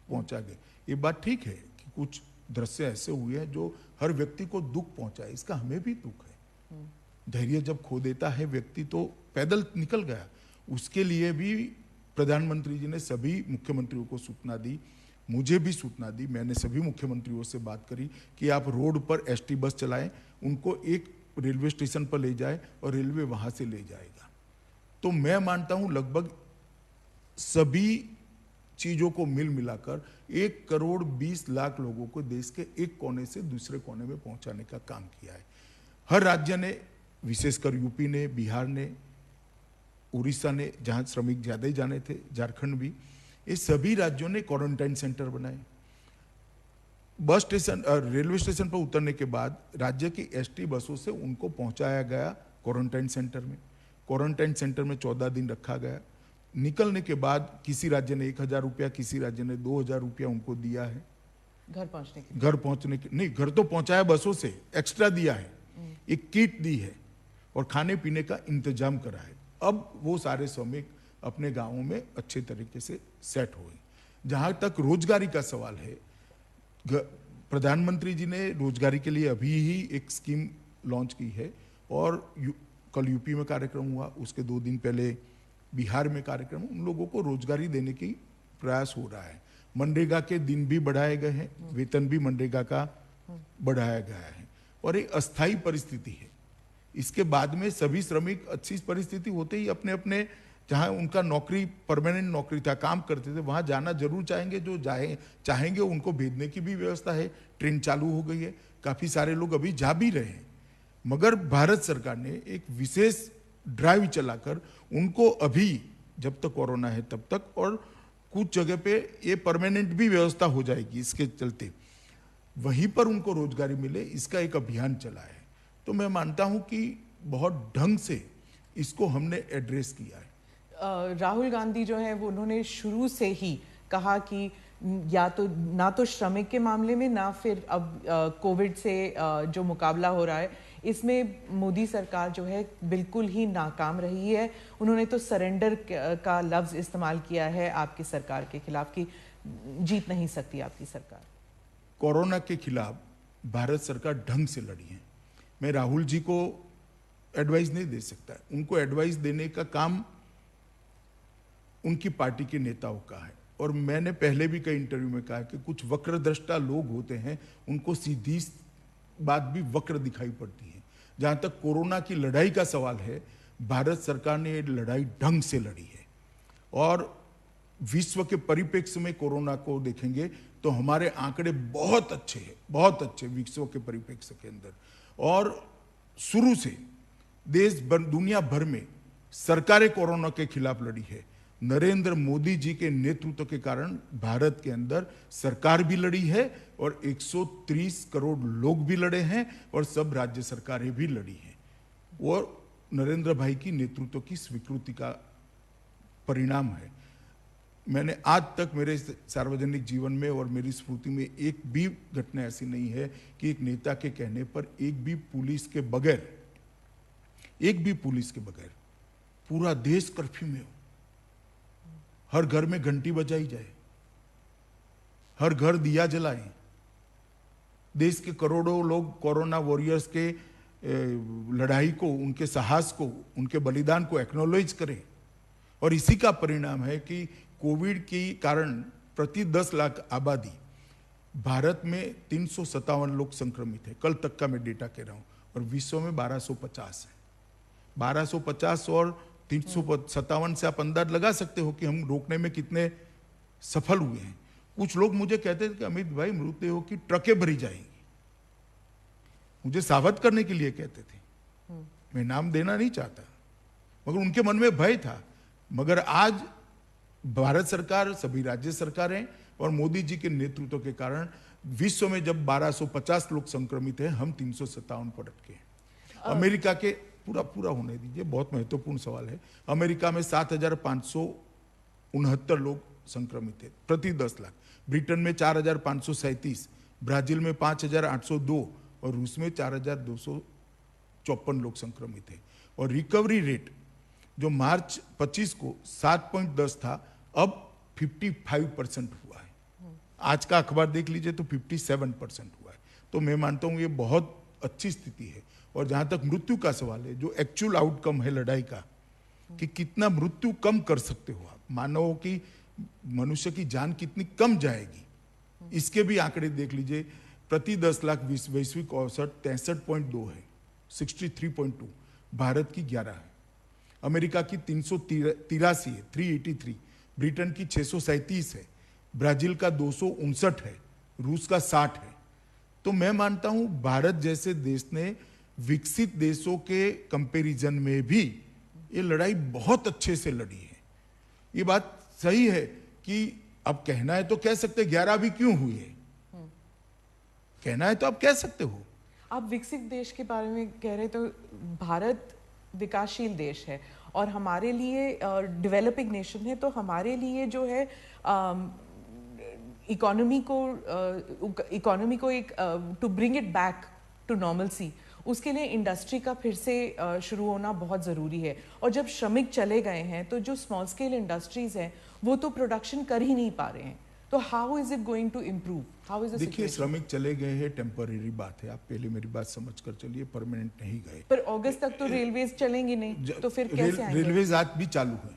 पहुंचा गए। ये बात ठीक है कि कुछ दृश्य ऐसे हुए हैं जो हर व्यक्ति को दुख पहुंचाए, इसका हमें भी दुख है। धैर्य जब खो देता है व्यक्ति तो पैदल निकल गया, उसके लिए भी प्रधानमंत्री जी ने सभी मुख्यमंत्रियों को सूचना दी, मुझे भी सूचना दी। मैंने सभी मुख्यमंत्रियों से बात करी कि आप रोड पर एसटी बस चलाएं, उनको एक रेलवे स्टेशन पर ले जाए और रेलवे वहां से ले जाएगा। तो मैं मानता हूं लगभग सभी चीजों को मिल मिलाकर 1,20,00,000 लोगों को देश के एक कोने से दूसरे कोने में पहुंचाने का काम किया है। हर राज्य ने, विशेषकर यूपी ने, बिहार ने, उड़ीसा ने, जहां श्रमिक ज्यादा ही जाने थे, झारखंड भी, ये सभी राज्यों ने क्वारंटाइन सेंटर बनाए। बस स्टेशन, रेलवे स्टेशन पर उतरने के बाद राज्य की एसटी बसों से उनको पहुंचाया गया क्वारंटाइन सेंटर में। क्वारंटाइन सेंटर में 14 दिन रखा गया। निकलने के बाद किसी राज्य ने 1,000 रुपया, किसी राज्य ने 2,000 रुपया उनको दिया है घर पहुंचने के। नहीं, घर तो पहुंचाया बसों से, एक्स्ट्रा दिया है, एक किट दी है और खाने पीने का इंतजाम करा है। अब वो सारे श्रमिक अपने गांवों में अच्छे तरीके से सेट हुए। जहां तक रोजगारी का सवाल है, प्रधानमंत्री जी ने रोजगारी के लिए अभी ही एक स्कीम लॉन्च की है और कल यूपी में कार्यक्रम हुआ, उसके 2 दिन पहले बिहार में कार्यक्रम। उन लोगों को रोजगारी देने की प्रयास हो रहा है। मनरेगा के दिन भी बढ़ाए गए हैं, वेतन भी मनरेगा का बढ़ाया गया है और एक अस्थायी परिस्थिति है। इसके बाद में सभी श्रमिक अच्छी परिस्थिति होते ही अपने अपने जहां उनका नौकरी, परमानेंट नौकरी था, काम करते थे, वहां जाना जरूर चाहेंगे। जो चाहेंगे उनको भेजने की भी व्यवस्था है, ट्रेन चालू हो गई है, काफी सारे लोग अभी जा भी रहे हैं। मगर भारत सरकार ने एक विशेष ड्राइव चलाकर उनको अभी, जब तक कोरोना है तब तक, और कुछ जगह पे ये परमानेंट भी व्यवस्था हो जाएगी, इसके चलते वहीं पर उनको रोजगारी मिले, इसका एक अभियान चला है। तो मैं मानता हूं कि बहुत ढंग से इसको हमने एड्रेस किया है। राहुल गांधी जो है वो उन्होंने शुरू से ही कहा कि या तो ना तो श्रमिक के मामले में, ना फिर अब कोविड से जो मुकाबला हो रहा है इसमें मोदी सरकार जो है बिल्कुल ही नाकाम रही है। उन्होंने तो सरेंडर का लफ्ज इस्तेमाल किया है आपकी सरकार के खिलाफ कि जीत नहीं सकती आपकी सरकार। कोरोना के खिलाफ भारत सरकार ढंग से लड़ी है। मैं राहुल जी को एडवाइस नहीं दे सकता, उनको एडवाइस देने का काम उनकी पार्टी के नेताओं का है। और मैंने पहले भी कई इंटरव्यू में कहा कि कुछ वक्रदृष्टा लोग होते हैं, उनको सीधी बात भी वक्र दिखाई पड़ती है। जहां तक कोरोना की लड़ाई का सवाल है, भारत सरकार ने ये लड़ाई ढंग से लड़ी है और विश्व के परिप्रेक्ष्य में कोरोना को देखेंगे तो हमारे आंकड़े बहुत अच्छे हैं, बहुत अच्छे विश्व के परिप्रेक्ष्य के अंदर। और शुरू से देश भर, दुनिया भर में सरकारें कोरोना के खिलाफ लड़ी है। नरेंद्र मोदी जी के नेतृत्व के कारण भारत के अंदर सरकार भी लड़ी है और 130 करोड़ लोग भी लड़े हैं और सब राज्य सरकारें भी लड़ी हैं। और नरेंद्र भाई की नेतृत्व की स्वीकृति का परिणाम है। मैंने आज तक मेरे सार्वजनिक जीवन में और मेरी स्मृति में एक भी घटना ऐसी नहीं है कि एक नेता के कहने पर एक भी पुलिस के बगैर पूरा देश कर्फ्यू में हो, हर घर में घंटी बजाई जाए, हर घर दिया जलाए, देश के करोड़ों लोग कोरोना वॉरियर्स के लड़ाई को, उनके साहस को, उनके बलिदान को एक्नॉलेज करें। और इसी का परिणाम है कि कोविड के कारण प्रति 10 लाख आबादी भारत में 357 लोग संक्रमित है, कल तक का मैं डेटा कह रहा हूं, और विश्व में 1250 है। 1250 और 357 से आप अंदाज लगा सकते हो कि हम रोकने में कितने सफल हुए हैं। कुछ लोग मुझे कहते थे कि अमित भाई मृतदेहों की ट्रकें भरी जाएंगी, मुझे सावध करने के लिए कहते थे। मैं नाम देना नहीं चाहता, मगर उनके मन में भय था। मगर आज भारत सरकार, सभी राज्य सरकारें और मोदी जी के नेतृत्व के कारण विश्व में जब 1250 लोग संक्रमित हैं, हम 357 पर अटके हैं। अमेरिका के पूरा पूरा होने दीजिए, बहुत महत्वपूर्ण सवाल है। अमेरिका में 7,569 लोग संक्रमित थे प्रति 10 लाख, ब्रिटेन में 4,537, ब्राजील में 5,802 और रूस में 4,254 लोग संक्रमित थे। और रिकवरी रेट जो मार्च 25 को 7.10 था, अब 55% हुआ है। आज का अखबार देख लीजिए तो 57% हुआ है। तो मैं मानता हूं ये बहुत अच्छी स्थिति है। और जहां तक मृत्यु का सवाल है, जो एक्चुअल आउटकम है लड़ाई का, कि कितना मृत्यु कम कर सकते हो आप, मानव की, मनुष्य की जान कितनी कम जाएगी, इसके भी आंकड़े देख लीजिए। प्रति 10 लाख वैश्विक औसत 63.2 है, 63.2, भारत की 11 है, अमेरिका की 383 है, 383, ब्रिटेन की 637 है, ब्राजील का 259 है, रूस का 60 है। तो मैं मानता हूं भारत जैसे देश ने विकसित देशों के कंपैरिजन में भी ये लड़ाई बहुत अच्छे से लड़ी है। ये बात सही है कि अब कहना है तो कह सकते 11 भी क्यों हुई है, कहना है तो आप कह सकते हो। आप विकसित देश के बारे में कह रहे तो भारत विकासशील देश है और हमारे लिए डेवलपिंग नेशन है, तो हमारे लिए जो है इकोनॉमी को एक to bring it back to normalcy, उसके लिए इंडस्ट्री का फिर से शुरू होना बहुत ज़रूरी है। और जब श्रमिक चले गए हैं तो जो स्मॉल स्केल इंडस्ट्रीज हैं वो तो प्रोडक्शन कर ही नहीं पा रहे हैं, तो how is it going to improve, how is the देखिए, सिचुएशन? श्रमिक चले गए हैं, टेम्पररी बात है, आप पहले मेरी बात समझ कर चलिए, परमानेंट नहीं गए। पर अगस्त तक तो रेलवेज चलेंगे नहीं, तो फिर कैसे आएंगे? रेलवेज आज भी चालू है,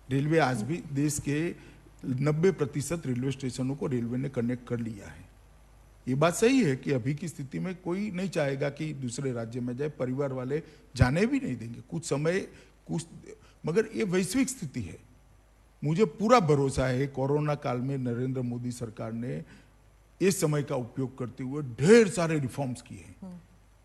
रेलवे आज भी देश के 90% रेलवे स्टेशनों को रेलवे ने कनेक्ट कर लिया है। ये बात सही है कि अभी की स्थिति में कोई नहीं चाहेगा कि दूसरे राज्य में जाए, परिवार वाले जाने भी नहीं देंगे कुछ समय, मगर ये वैश्विक स्थिति है। मुझे पूरा भरोसा है कोरोना काल में नरेंद्र मोदी सरकार ने इस समय का उपयोग करते हुए ढेर सारे रिफॉर्म्स किए हैं,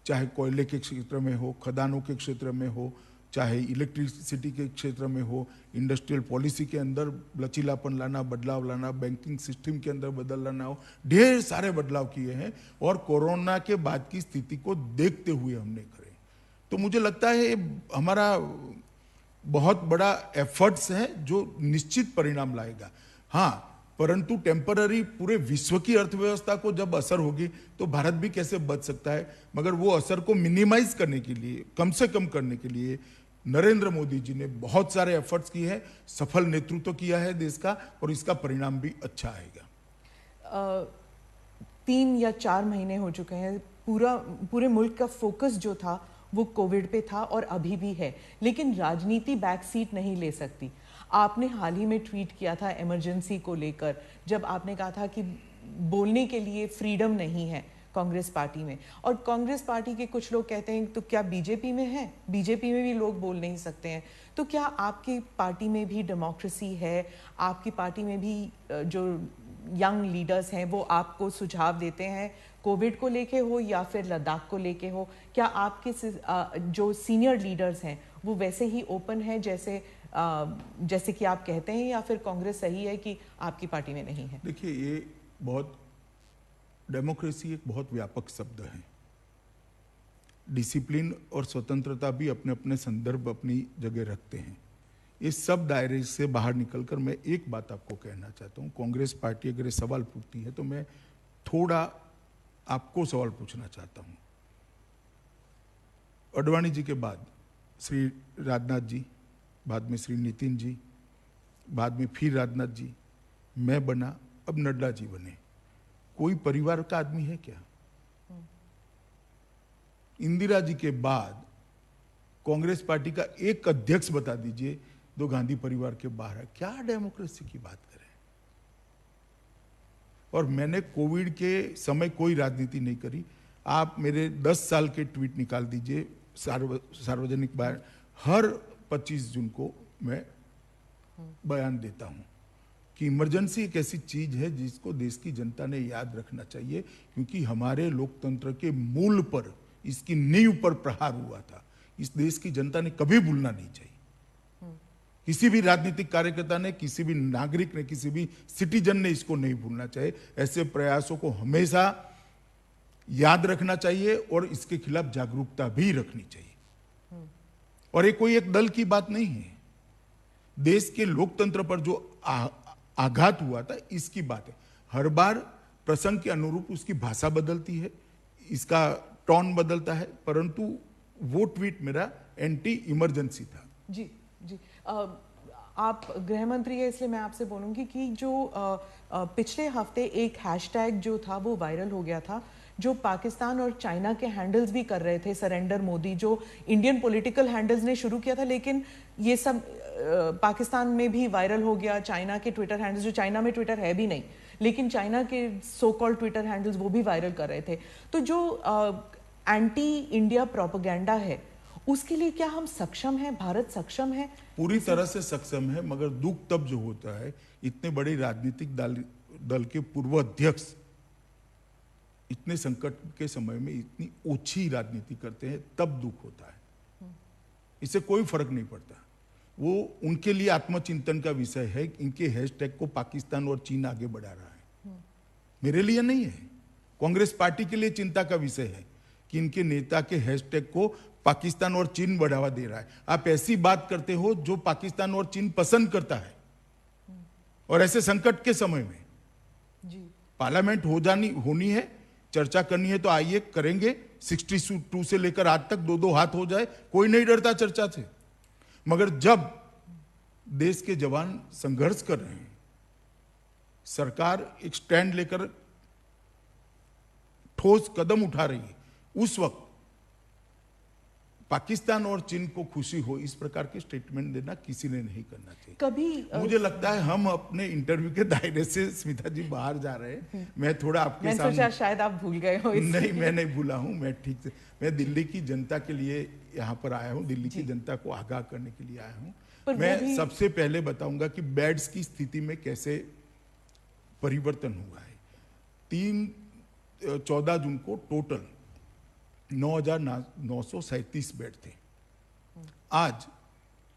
चाहे कोयले के क्षेत्र में हो, खदानों के क्षेत्र में हो, चाहे इलेक्ट्रिसिटी के क्षेत्र में हो, इंडस्ट्रियल पॉलिसी के अंदर लचीलापन लाना, बदलाव लाना, बैंकिंग सिस्टम के अंदर बदल लाना हो, ढेर सारे बदलाव किए हैं। और कोरोना के बाद की स्थिति को देखते हुए हमने करे, तो मुझे लगता है ये हमारा बहुत बड़ा एफर्ट्स है जो निश्चित परिणाम लाएगा। हाँ, परंतु टेम्पररी पूरे विश्व की अर्थव्यवस्था को जब असर होगी तो भारत भी कैसे बच सकता है, मगर वो असर को मिनिमाइज करने के लिए, कम से कम करने के लिए नरेंद्र मोदी जी ने बहुत सारे एफर्ट्स किए हैं, सफल नेतृत्व किया है देश का, और इसका परिणाम भी अच्छा आएगा। 3 या 4 महीने हो चुके हैं, पूरे मुल्क का फोकस जो था वो कोविड पे था और अभी भी है, लेकिन राजनीति बैक सीट नहीं ले सकती। आपने हाल ही में ट्वीट किया था इमरजेंसी को लेकर, जब आपने कहा था कि बोलने के लिए फ्रीडम नहीं है कांग्रेस पार्टी में, और कांग्रेस पार्टी के कुछ लोग कहते हैं तो क्या बीजेपी में है, बीजेपी में भी लोग बोल नहीं सकते हैं, तो क्या आपकी पार्टी में भी डेमोक्रेसी है? आपकी पार्टी में भी जो यंग लीडर्स हैं वो आपको सुझाव देते हैं, कोविड को लेके हो या फिर लद्दाख को लेके हो? क्या आपके जो सीनियर लीडर्स हैं वो वैसे ही ओपन है जैसे कि आप कहते हैं, या फिर कांग्रेस सही है कि आपकी पार्टी में नहीं है? देखिए, ये बहुत, डेमोक्रेसी एक बहुत व्यापक शब्द है। डिसिप्लिन और स्वतंत्रता भी अपने अपने संदर्भ, अपनी जगह रखते हैं। इस सब दायरे से बाहर निकलकर मैं एक बात आपको कहना चाहता हूँ। कांग्रेस पार्टी अगर ये सवाल पूछती है तो मैं थोड़ा आपको सवाल पूछना चाहता हूँ। अडवाणी जी के बाद श्री राजनाथ जी, बाद में श्री नितिन जी, बाद में फिर राजनाथ जी, मैं बना, अब नड्डा जी बने। कोई परिवार का आदमी है क्या? इंदिरा जी के बाद कांग्रेस पार्टी का एक अध्यक्ष बता दीजिए जो गांधी परिवार के बाहर है। क्या डेमोक्रेसी की बात करें? और मैंने कोविड के समय कोई राजनीति नहीं करी। आप मेरे 10 साल के ट्वीट निकाल दीजिए सार्वजनिक बयान, हर 25 जून को मैं बयान देता हूं कि इमरजेंसी एक ऐसी चीज है जिसको देश की जनता ने याद रखना चाहिए, क्योंकि हमारे लोकतंत्र के मूल पर, इसकी नींव पर प्रहार हुआ था। इस देश की जनता ने कभी भूलना नहीं चाहिए। किसी भी राजनीतिक कार्यकर्ता ने, किसी भी नागरिक ने, किसी भी सिटीजन ने इसको नहीं भूलना चाहिए। ऐसे प्रयासों को हमेशा याद रखना चाहिए और इसके खिलाफ जागरूकता भी रखनी चाहिए। और ये कोई एक दल की बात नहीं है, देश के लोकतंत्र पर जो आघात हुआ था इसकी बात है। हर बार प्रसंग के अनुरूप उसकी भाषा बदलती है, इसका टोन बदलता है, परंतु वो ट्वीट मेरा एंटी इमरजेंसी था। जी जी। आप गृह मंत्री है, इसलिए मैं आपसे बोलूंगी कि जो पिछले हफ्ते एक हैशटैग जो था वो वायरल हो गया था, जो पाकिस्तान और चाइना के हैंडल्स भी कर रहे थे, सरेंडर मोदी, जो इंडियन पॉलिटिकल हैंडल्स ने शुरू किया था, लेकिन ये सब पाकिस्तान में भी वायरल हो गया। चाइना के ट्विटर हैंडल्स, जो चाइना में ट्विटर है भी नहीं, लेकिन चाइना के सो कॉल्ड ट्विटर हैंडल्स वो भी वायरल कर रहे थे। तो जो एंटी इंडिया प्रोपेगेंडा है, उसके लिए क्या हम सक्षम हैं? भारत सक्षम है? पूरी तरह से सक्षम है, मगर दुख तब जो होता है, इतने बड़े राजनीतिक दल के पूर्व अध्यक्ष इतने संकट के समय में इतनी ओछी राजनीति करते हैं, तब दुख होता है। इससे कोई फर्क नहीं पड़ता, वो उनके लिए आत्मचिंतन का विषय है। इनके हैशटैग को पाकिस्तान और चीन आगे बढ़ा रहा है, मेरे लिए नहीं है। कांग्रेस पार्टी के लिए चिंता का विषय है कि इनके नेता के हैशटैग को पाकिस्तान और चीन बढ़ावा दे रहा है। आप ऐसी बात करते हो जो पाकिस्तान और चीन पसंद करता है, और ऐसे संकट के समय में जी। पार्लियामेंट होनी है, चर्चा करनी है तो आइए करेंगे। 62 से लेकर आज तक 2-2 हाथ हो जाए, कोई नहीं डरता चर्चा से। मगर जब देश के जवान संघर्ष कर रहे हैं, सरकार एक स्टैंड लेकर ठोस कदम उठा रही है, उस वक्त पाकिस्तान और चीन को खुशी हो इस प्रकार के स्टेटमेंट देना किसी ने नहीं करना चाहिए। कभी मुझे लगता है हम अपने इंटरव्यू के दायरे से स्मिता जी बाहर जा रहे हैं। मैं थोड़ा आपके मैंने सोचा शायद आप भूल गए हो। नहीं, मैं नहीं भूला हूं। मैं ठीक से, मैं दिल्ली की जनता के लिए यहाँ पर आया हूँ, दिल्ली की जनता को आगाह करने के लिए आया हूँ। मैं सबसे पहले बताऊंगा कि बेड्स की स्थिति में कैसे परिवर्तन हुआ है। 14 जून को टोटल 9,937 बेड थे, आज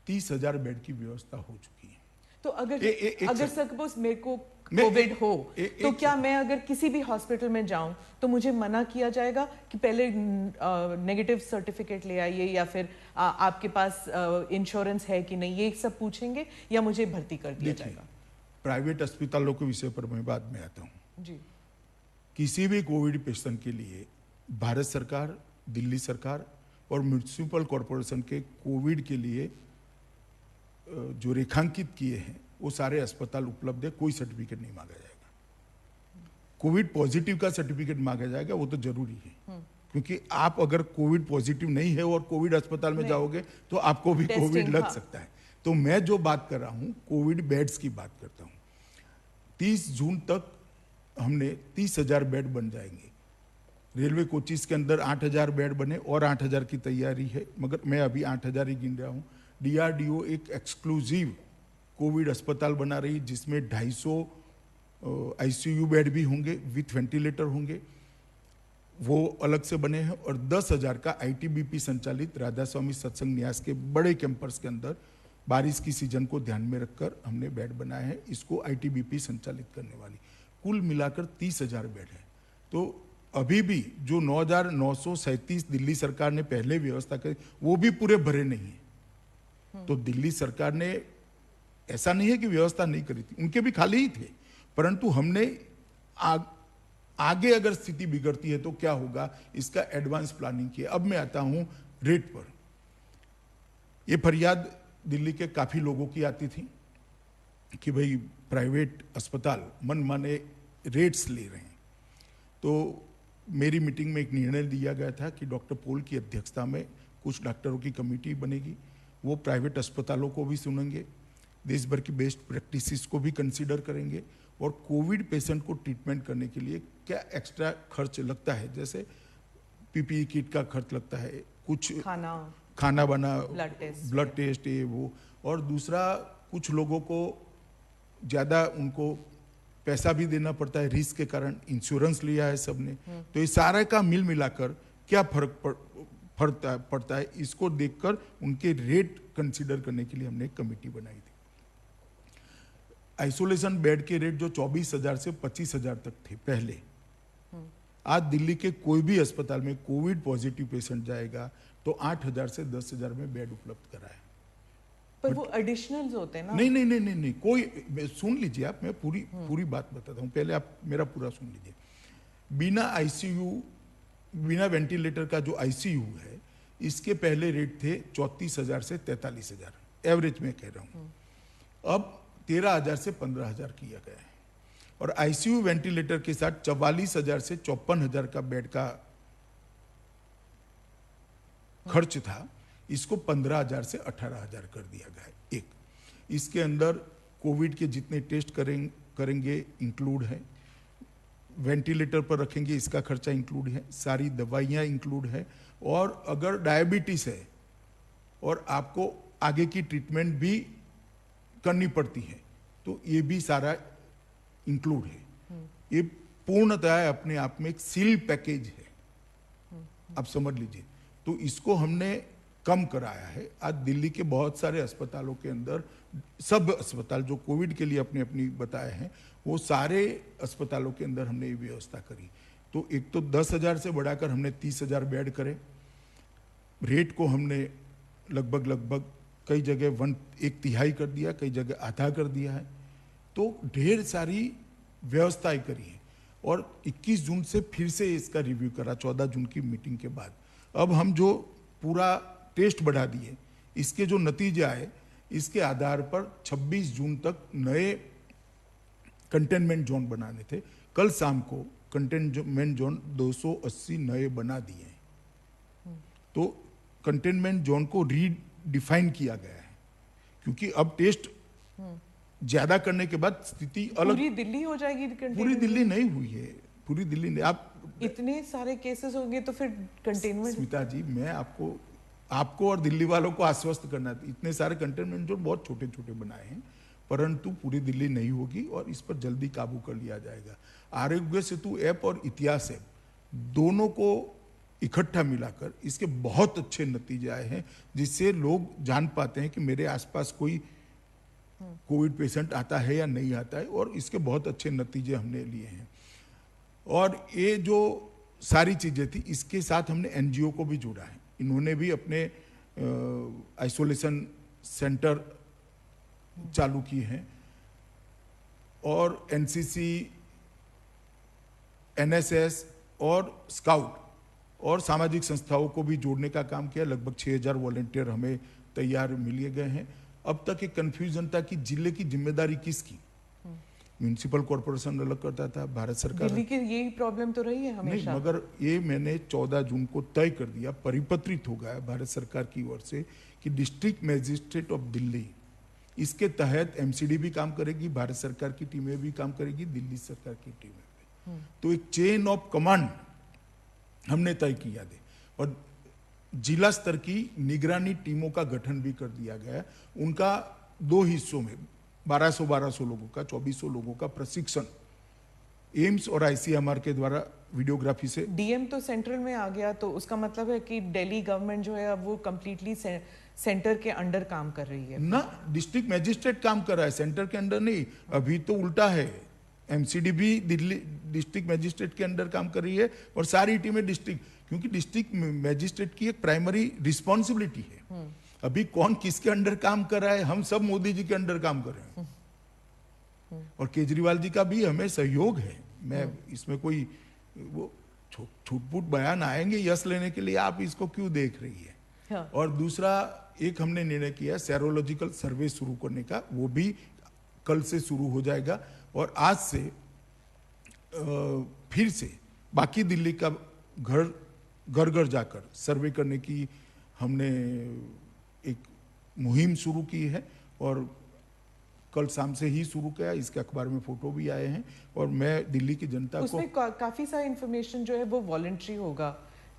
30,000 बेड की व्यवस्था हो चुकी है। तो अगर सपोज मेरे को कोविड हो, तो क्या मैं अगर किसी भी हॉस्पिटल में जाऊं तो मुझे मना किया जाएगा कि पहले नेगेटिव सर्टिफिकेट ले आइए, या फिर आपके पास इंश्योरेंस है कि नहीं, ये सब पूछेंगे, या मुझे भर्ती कर दिया जाएगा? प्राइवेट अस्पतालों के विषय पर मैं बाद में आता हूं। जी। किसी भी कोविड पेशेंट के लिए भारत सरकार, दिल्ली सरकार और म्युनिसिपल कॉरपोरेशन के कोविड के लिए जो रेखांकित किए हैं वो सारे अस्पताल उपलब्ध है, कोई सर्टिफिकेट नहीं मांगा जाएगा। कोविड पॉजिटिव का सर्टिफिकेट मांगा जाएगा, वो तो जरूरी है, क्योंकि आप अगर कोविड पॉजिटिव नहीं है और कोविड अस्पताल में जाओगे तो आपको भी कोविड लग सकता है। तो मैं जो बात कर रहा हूं, कोविड बेड्स की बात करता हूं। 30 जून तक हमने 30,000 बेड बन जाएंगे। रेलवे कोचिस के अंदर 8,000 बेड बने और 8,000 की तैयारी है, मगर मैं अभी 8,000 ही गिन रहा हूँ। DRDO एक एक्सक्लूसिव कोविड अस्पताल बना रही है, जिसमें 250 ICU बेड भी होंगे, विथ वेंटिलेटर होंगे, वो अलग से बने हैं। और 10,000 का ITBP संचालित राधा स्वामी सत्संग न्यास के बड़े कैंपस के अंदर बारिश की सीजन को ध्यान में रखकर हमने बेड बनाए हैं, इसको ITBP संचालित करने वाली। कुल मिलाकर 30,000 बेड है। तो अभी भी जो 9,937 दिल्ली सरकार ने पहले व्यवस्था करी, वो भी पूरे भरे नहीं है। तो दिल्ली सरकार ने, ऐसा नहीं है कि व्यवस्था नहीं करी थी, उनके भी खाली ही थे, परंतु हमने आगे अगर स्थिति बिगड़ती है तो क्या होगा, इसका एडवांस प्लानिंग किया। अब मैं आता हूं रेट पर। यह फरियाद दिल्ली के काफी लोगों की आती थी कि भाई प्राइवेट अस्पताल मनमाने रेट्स ले रहे हैं। तो मेरी मीटिंग में एक निर्णय लिया गया था कि डॉक्टर पॉल की अध्यक्षता में कुछ डॉक्टरों की कमेटी बनेगी, वो प्राइवेट अस्पतालों को भी सुनेंगे, देश भर की बेस्ट प्रैक्टिसेस को भी कंसीडर करेंगे, और कोविड पेशेंट को ट्रीटमेंट करने के लिए क्या एक्स्ट्रा खर्च लगता है, जैसे PPE किट का खर्च लगता है, कुछ खाना बना, ब्लड टेस्ट, ये वो, और दूसरा कुछ लोगों को ज़्यादा उनको पैसा भी देना पड़ता है रिस्क के कारण, इंश्योरेंस लिया है सबने। तो ये सारे का मिल मिलाकर क्या फर्क पड़ता है, इसको देखकर उनके रेट कंसीडर करने के लिए हमने एक कमेटी बनाई थी। आइसोलेशन बेड के रेट जो 24,000 से 25,000 तक थे पहले, आज दिल्ली के कोई भी अस्पताल में कोविड पॉजिटिव पेशेंट जाएगा तो 8,000 से 10,000 में बेड उपलब्ध करा है। पर वो एडिशनल्स होते हैं ना। नहीं नहीं नहीं नहीं नहीं कोई, सुन लीजिए आप, मैं पूरी बात बताता हूँ, पहले आप मेरा पूरा सुन लीजिए। बिना आईसीयू, बिना वेंटिलेटर का जो आईसीयू है, इसके पहले रेट थे 34,000 से 43,000, एवरेज में कह रहा हूँ। अब 13,000 से 15,000 किया गया है, और आईसीयू वेंटिलेटर के साथ 44,000 से 54,000 का बेड का खर्च था, इसको 15,000 से 18,000 कर दिया गया है। एक, इसके अंदर कोविड के जितने टेस्ट करेंगे इंक्लूड है, वेंटिलेटर पर रखेंगे इसका खर्चा इंक्लूड है, सारी दवाइयाँ इंक्लूड है, और अगर डायबिटीज है और आपको आगे की ट्रीटमेंट भी करनी पड़ती है तो ये भी सारा इंक्लूड है। ये पूर्णतः अपने आप में एक सील पैकेज है, आप समझ लीजिए। तो इसको हमने कम कराया है। आज दिल्ली के बहुत सारे अस्पतालों के अंदर, सब अस्पताल जो कोविड के लिए अपनी अपनी बताए हैं, वो सारे अस्पतालों के अंदर हमने ये व्यवस्था करी। तो एक तो 10,000 से बढ़ाकर हमने 30,000 बेड करे, रेट को हमने लगभग कई जगह 1/3 कर दिया, कई जगह आधा कर दिया है। तो ढेर सारी व्यवस्थाएं करी है, और 21 जून से फिर से इसका रिव्यू करा, 14 जून की मीटिंग के बाद। अब हम जो पूरा टेस्ट बढ़ा दिए, इसके जो नतीजे आए, इसके आधार पर 26 जून तक नए कंटेनमेंट जोन बनाने थे। कल शाम को कंटेनमेंट जोन 280 नए बना दिए हैं। तो कंटेनमेंट जोन को रीडिफाइन किया गया है, क्योंकि अब टेस्ट ज्यादा करने के बाद स्थिति अलग। पूरी दिल्ली हो जाएगी? पूरी दिल्ली नहीं हुई है, पूरी दिल्ली नहीं। आप इतने सारे केसेस होंगे तो फिर कंटेनमेंट। स्मिता जी, मैं आपको और दिल्ली वालों को आश्वस्त करना, इतने सारे कंटेनमेंट जोन बहुत छोटे छोटे बनाए हैं, परंतु पूरी दिल्ली नहीं होगी, और इस पर जल्दी काबू कर लिया जाएगा। आरोग्य सेतु ऐप और इतिहास ऐप दोनों को इकट्ठा मिलाकर इसके बहुत अच्छे नतीजे आए हैं, जिससे लोग जान पाते हैं कि मेरे आसपास कोई कोविड पेशेंट आता है या नहीं आता है, और इसके बहुत अच्छे नतीजे हमने लिए हैं। और ये जो सारी चीजें थी, इसके साथ हमने एनजीओ को भी जोड़ा है। इन्होंने भी अपने आइसोलेशन सेंटर चालू किए हैं, और एनसीसी, एनएसएस और स्काउट और सामाजिक संस्थाओं को भी जोड़ने का काम किया। लगभग 6,000 वॉलंटियर हमें तैयार मिल गए हैं। अब तक एक कंफ्यूजन था कि जिले की जिम्मेदारी किसकी। म्यूनिसिपल कॉर्पोरेशन अलग करता था, भारत सरकार। दिल्ली की यही प्रॉब्लम तो रही है हमेशा। नहीं, मगर ये मैंने 14 जून को तय कर दिया, परिपत्रित हो गया भारत सरकार की ओर से, कि डिस्ट्रिक्ट मैजिस्ट्रेट ऑफ दिल्ली, इसके तहत एमसीडी भी काम करेगी, भारत सरकार की टीमें भी काम करेगी, दिल्ली सरकार की टीमें भी। तो एक चेन ऑफ कमांड हमने तय किया दे, और जिला स्तर की निगरानी टीमों का गठन भी कर दिया गया। उनका 2 हिस्सों में 1200 लोगों का, 2400 लोगों का प्रशिक्षण एम्स और आईसीएमआर के द्वारा वीडियोग्राफी से। डीएम तो सेंट्रल में आ गया, तो उसका मतलब है कि दिल्ली गवर्नमेंट जो है अब वो कंप्लीटली सेंटर के अंडर काम कर रही है ना। डिस्ट्रिक्ट मैजिस्ट्रेट काम कर रहा है, सेंटर के अंडर नहीं। अभी तो उल्टा है, एमसीडी भी दिल्ली डिस्ट्रिक्ट मैजिस्ट्रेट के अंडर काम कर रही है, और सारी टीमें डिस्ट्रिक्ट, क्योंकि डिस्ट्रिक्ट मैजिस्ट्रेट की एक प्राइमरी रिस्पॉन्सिबिलिटी है। अभी कौन किसके अंडर काम कर रहा है, हम सब मोदी जी के अंडर काम कर रहे हैं, और केजरीवाल जी का भी हमें सहयोग है। मैं इसमें कोई वो छूट-फूट बयान आएंगे यश लेने के लिए, आप इसको क्यों देख रही है। हाँ। और दूसरा एक हमने निर्णय किया सेरोलॉजिकल सर्वे शुरू करने का, वो भी कल से शुरू हो जाएगा, और आज से फिर से बाकी दिल्ली का घर घर जाकर सर्वे करने की हमने एक मुहिम शुरू की है, और कल शाम से ही शुरू किया। इसके अखबार में फोटो भी आए हैं, और मैं दिल्ली की जनता को उसमें काफी सारी इंफॉर्मेशन जो है वो वॉलंटरी होगा,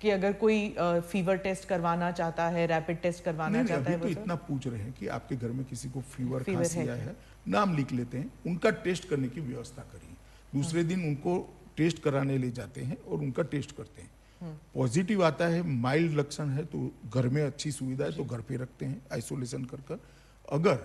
कि अगर कोई फीवर टेस्ट करवाना चाहता है, रैपिड टेस्ट करवाना चाहता है। तो इतना पूछ रहे हैं कि आपके घर में किसी को फीवर फीवर खांसी आया है, नाम लिख लेते हैं, उनका टेस्ट करने की व्यवस्था करिए। दूसरे दिन उनको टेस्ट कराने ले जाते हैं और उनका टेस्ट करते हैं। पॉजिटिव आता है, माइल्ड लक्षण है, तो घर में अच्छी सुविधा है तो घर पे रखते हैं आइसोलेशन कर। अगर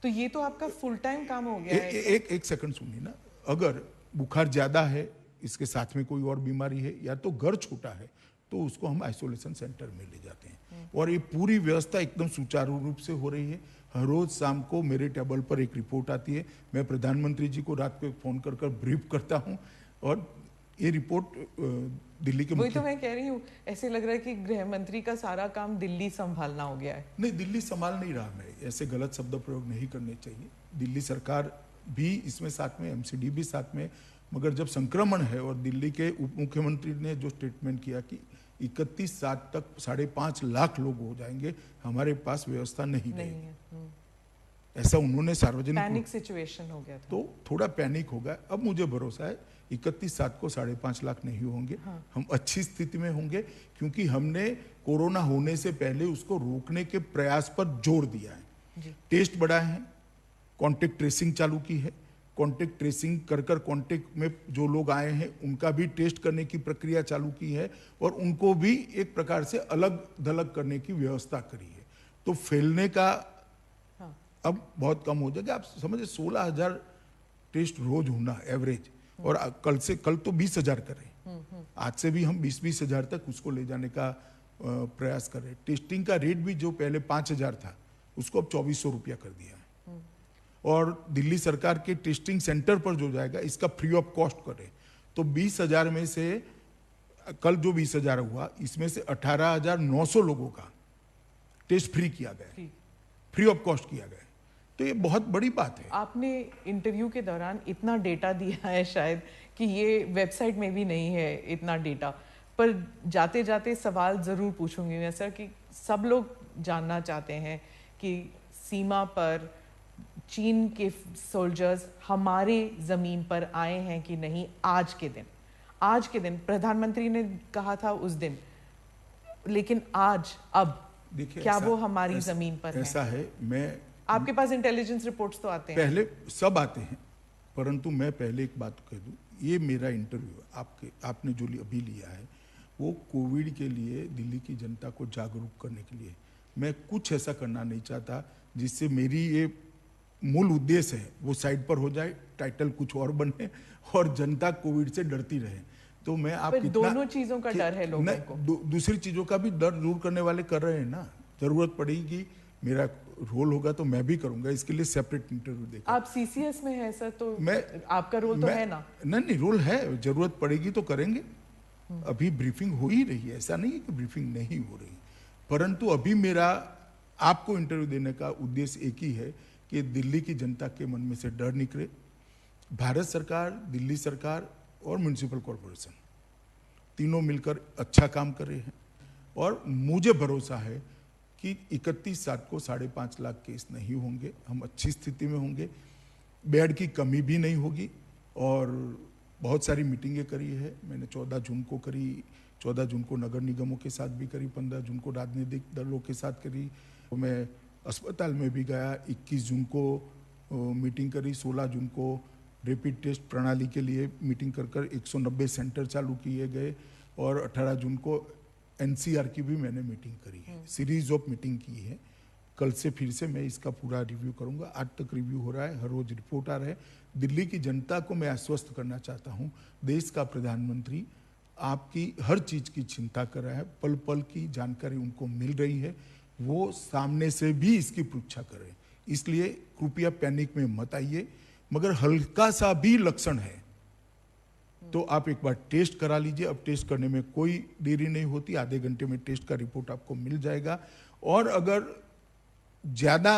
तो ये तो आपका फुल टाइम काम हो गया है। एक सेकंड सुनिए ना, अगर बुखार ज्यादा है इसके साथ में कोई और बीमारी है या तो घर छोटा है तो उसको हम आइसोलेशन सेंटर में ले जाते हैं। और ये पूरी व्यवस्था एकदम सुचारू रूप से हो रही है। हर रोज शाम को मेरे टेबल पर एक रिपोर्ट आती है, मैं प्रधानमंत्री जी को रात को फोन कर कर ब्रीफ करता हूँ और ये रिपोर्ट दिल्ली के वही तो मैं कह रही हूँ, ऐसे लग रहा है कि गृह मंत्री का सारा काम दिल्ली संभालना हो गया है। नहीं, दिल्ली संभाल नहीं रहा, मैं ऐसे गलत शब्द प्रयोग नहीं करने चाहिए। दिल्ली सरकार भी इसमें साथ में, एमसीडी भी साथ में, मगर जब संक्रमण है और दिल्ली के उप मुख्यमंत्री ने जो स्टेटमेंट किया कि 31/7 तक 5.5 लाख लोग हो जाएंगे, हमारे पास व्यवस्था नहीं है। ऐसा उन्होंने सार्वजनिक पैनिक सिचुएशन हो गया था, तो थोड़ा पैनिक होगा। अब मुझे भरोसा है 31/7 को 5.5 लाख नहीं होंगे। हाँ। हम अच्छी स्थिति में होंगे क्योंकि हमने कोरोना होने से पहले उसको रोकने के प्रयास पर जोर दिया है जी। टेस्ट बढ़ाए हैं, कॉन्टेक्ट ट्रेसिंग चालू की है, कॉन्टेक्ट ट्रेसिंग कर कॉन्टेक्ट में जो लोग आए हैं उनका भी टेस्ट करने की प्रक्रिया चालू की है और उनको भी एक प्रकार से अलग थलग करने की व्यवस्था करी है। तो फैलने का अब बहुत कम हो जाएगा। आप समझे 16,000 टेस्ट रोज होना एवरेज, और कल तो 20,000 करें, आज से भी हम 20-20 हजार तक उसको ले जाने का प्रयास कर रहे हैं। टेस्टिंग का रेट भी जो पहले 5,000 था उसको अब 2,400 रुपया कर दिया है। और दिल्ली सरकार के टेस्टिंग सेंटर पर जो जाएगा इसका फ्री ऑफ कॉस्ट करे, तो 20,000 में से कल जो 20,000 हुआ इसमें से 18,900 लोगों का टेस्ट फ्री किया गया, फ्री ऑफ कॉस्ट किया गया। तो ये बहुत बड़ी बात है। आपने इंटरव्यू के दौरान इतना डेटा दिया है शायद कि ये वेबसाइट में भी नहीं है इतना डेटा, पर जाते जाते सवाल ज़रूर पूछूंगी मैं सर कि सब लोग जानना चाहते हैं कि सीमा पर चीन के सोल्जर्स हमारे ज़मीन पर आए हैं कि नहीं। आज के दिन प्रधानमंत्री ने कहा था उस दिन, लेकिन आज अब देखिए क्या वो हमारी ज़मीन पर ऐसा है। मैं आपके पास इंटेलिजेंस रिपोर्ट्स तो आते हैं, पहले सब आते हैं, परंतु मैं पहले एक बात कह दूं, ये मेरा इंटरव्यू आपने जो अभी लिया है वो कोविड के लिए दिल्ली की जनता को जागरूक करने के लिए। मैं कुछ ऐसा करना नहीं चाहता जिससे मेरी ये मूल उद्देश्य है वो साइड पर हो जाए, टाइटल कुछ और बने और जनता कोविड से डरती रहे। तो मैं आप दोनों चीजों का डर है लोगों को, दूसरी चीजों का भी डर दूर करने वाले कर रहे हैं ना। जरूरत पड़ेगी, मेरा रोल होगा तो मैं भी करूंगा, इसके लिए सेपरेट इंटरव्यू देगा। आप सीसीएस में है सर, तो मैं आपका रोल तो है ना? नहीं, रोल है, जरूरत पड़ेगी तो करेंगे। अभी ब्रीफिंग हो ही रही है, ऐसा नहीं है कि ब्रीफिंग नहीं हो रही, परंतु अभी मेरा आपको इंटरव्यू देने का उद्देश्य एक ही है कि दिल्ली की जनता के मन में से डर निकले। भारत सरकार, दिल्ली सरकार और म्युनिसिपल कॉरपोरेशन तीनों मिलकर अच्छा काम कर रहे हैं और मुझे भरोसा है कि 31/7 को 5.5 लाख केस नहीं होंगे, हम अच्छी स्थिति में होंगे, बेड की कमी भी नहीं होगी। और बहुत सारी मीटिंगें करी है मैंने, 14 जून को करी, 14 जून को नगर निगमों के साथ भी करी, 15 जून को राजनीतिक दलों के साथ करी, मैं अस्पताल में भी गया, 21 जून को मीटिंग करी, 16 जून को रैपिड टेस्ट प्रणाली के लिए मीटिंग कर 190 सेंटर चालू किए गए और 18 जून को एनसीआर की भी मैंने मीटिंग करी है, सीरीज ऑफ मीटिंग की है। कल से फिर से मैं इसका पूरा रिव्यू करूंगा, आज तक रिव्यू हो रहा है, हर रोज रिपोर्ट आ रहा है। दिल्ली की जनता को मैं आश्वस्त करना चाहता हूं, देश का प्रधानमंत्री आपकी हर चीज की चिंता कर रहा है, पल पल की जानकारी उनको मिल रही है, वो सामने से भी इसकी परीक्षा करें। इसलिए कृपया पैनिक में मत आइए, मगर हल्का सा भी लक्षण है तो आप एक बार टेस्ट करा लीजिए। अब टेस्ट करने में कोई देरी नहीं होती, आधे घंटे में टेस्ट का रिपोर्ट आपको मिल जाएगा। और अगर ज्यादा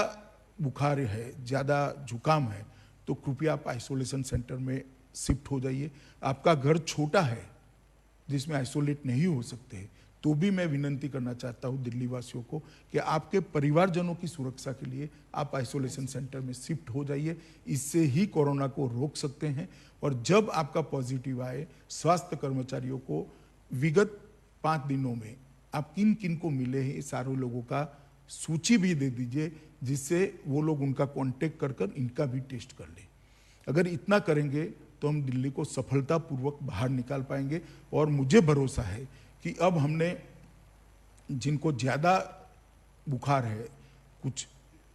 बुखार है, ज्यादा जुकाम है, तो कृपया आप आइसोलेशन सेंटर में शिफ्ट हो जाइए। आपका घर छोटा है जिसमें आइसोलेट नहीं हो सकते, तो भी मैं विनंती करना चाहता हूं दिल्ली वासियों को कि आपके परिवारजनों की सुरक्षा के लिए आप आइसोलेशन सेंटर में शिफ्ट हो जाइए। इससे ही कोरोना को रोक सकते हैं। और जब आपका पॉजिटिव आए, स्वास्थ्य कर्मचारियों को विगत 5 दिनों में आप किन किन को मिले हैं, सारे लोगों का सूची भी दे दीजिए, जिससे वो लोग उनका कांटेक्ट कर इनका भी टेस्ट कर लें। अगर इतना करेंगे तो हम दिल्ली को सफलतापूर्वक बाहर निकाल पाएंगे। और मुझे भरोसा है कि अब हमने जिनको ज़्यादा बुखार है, कुछ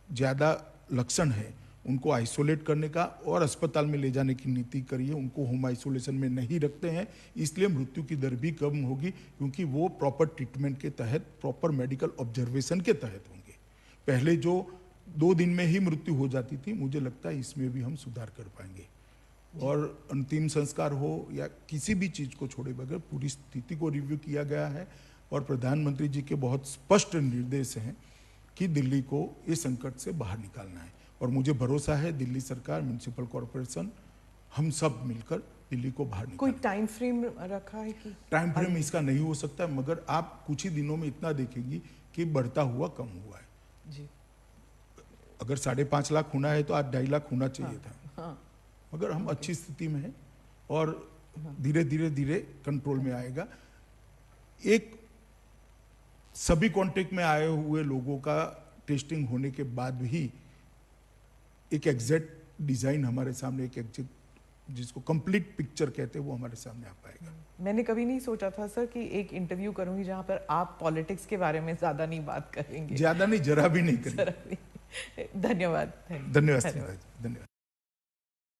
ज़्यादा लक्षण है, उनको आइसोलेट करने का और अस्पताल में ले जाने की नीति करी है। उनको होम आइसोलेशन में नहीं रखते हैं, इसलिए मृत्यु की दर भी कम होगी, क्योंकि वो प्रॉपर ट्रीटमेंट के तहत, प्रॉपर मेडिकल ऑब्जर्वेशन के तहत होंगे। पहले जो 2 दिन में ही मृत्यु हो जाती थी, मुझे लगता है इसमें भी हम सुधार कर पाएंगे। और अंतिम संस्कार हो या किसी भी चीज़ को छोड़े बगैर पूरी स्थिति को रिव्यू किया गया है और प्रधानमंत्री जी के बहुत स्पष्ट निर्देश हैं कि दिल्ली को इस संकट से बाहर निकालना है। और मुझे भरोसा है दिल्ली सरकार, म्युनिसिपल कॉरपोरेशन, हम सब मिलकर दिल्ली को बाहर कोई निकालेंगे। टाइम फ्रेम रखा है कि टाइम फ्रेम इसका नहीं हो सकता, मगर आप कुछ ही दिनों में इतना देखेंगी कि बढ़ता हुआ कम हुआ है। जी अगर 5.5 लाख होना है तो आज 2.5 लाख होना चाहिए था, हाँ मगर हम अच्छी स्थिति में हैं और धीरे धीरे कंट्रोल में आएगा। एक सभी कांटेक्ट में आए हुए लोगों का टेस्टिंग होने के बाद भी एक एग्जैक्ट डिजाइन हमारे सामने, एक एग्जैक्ट जिसको कंप्लीट पिक्चर कहते हैं, वो हमारे सामने आ पाएगा। मैंने कभी नहीं सोचा था सर कि एक इंटरव्यू करूंगी जहां पर आप पॉलिटिक्स के बारे में ज्यादा नहीं बात करेंगे। ज्यादा नहीं, जरा भी नहीं करेंगे। धन्यवाद। धन्यवाद।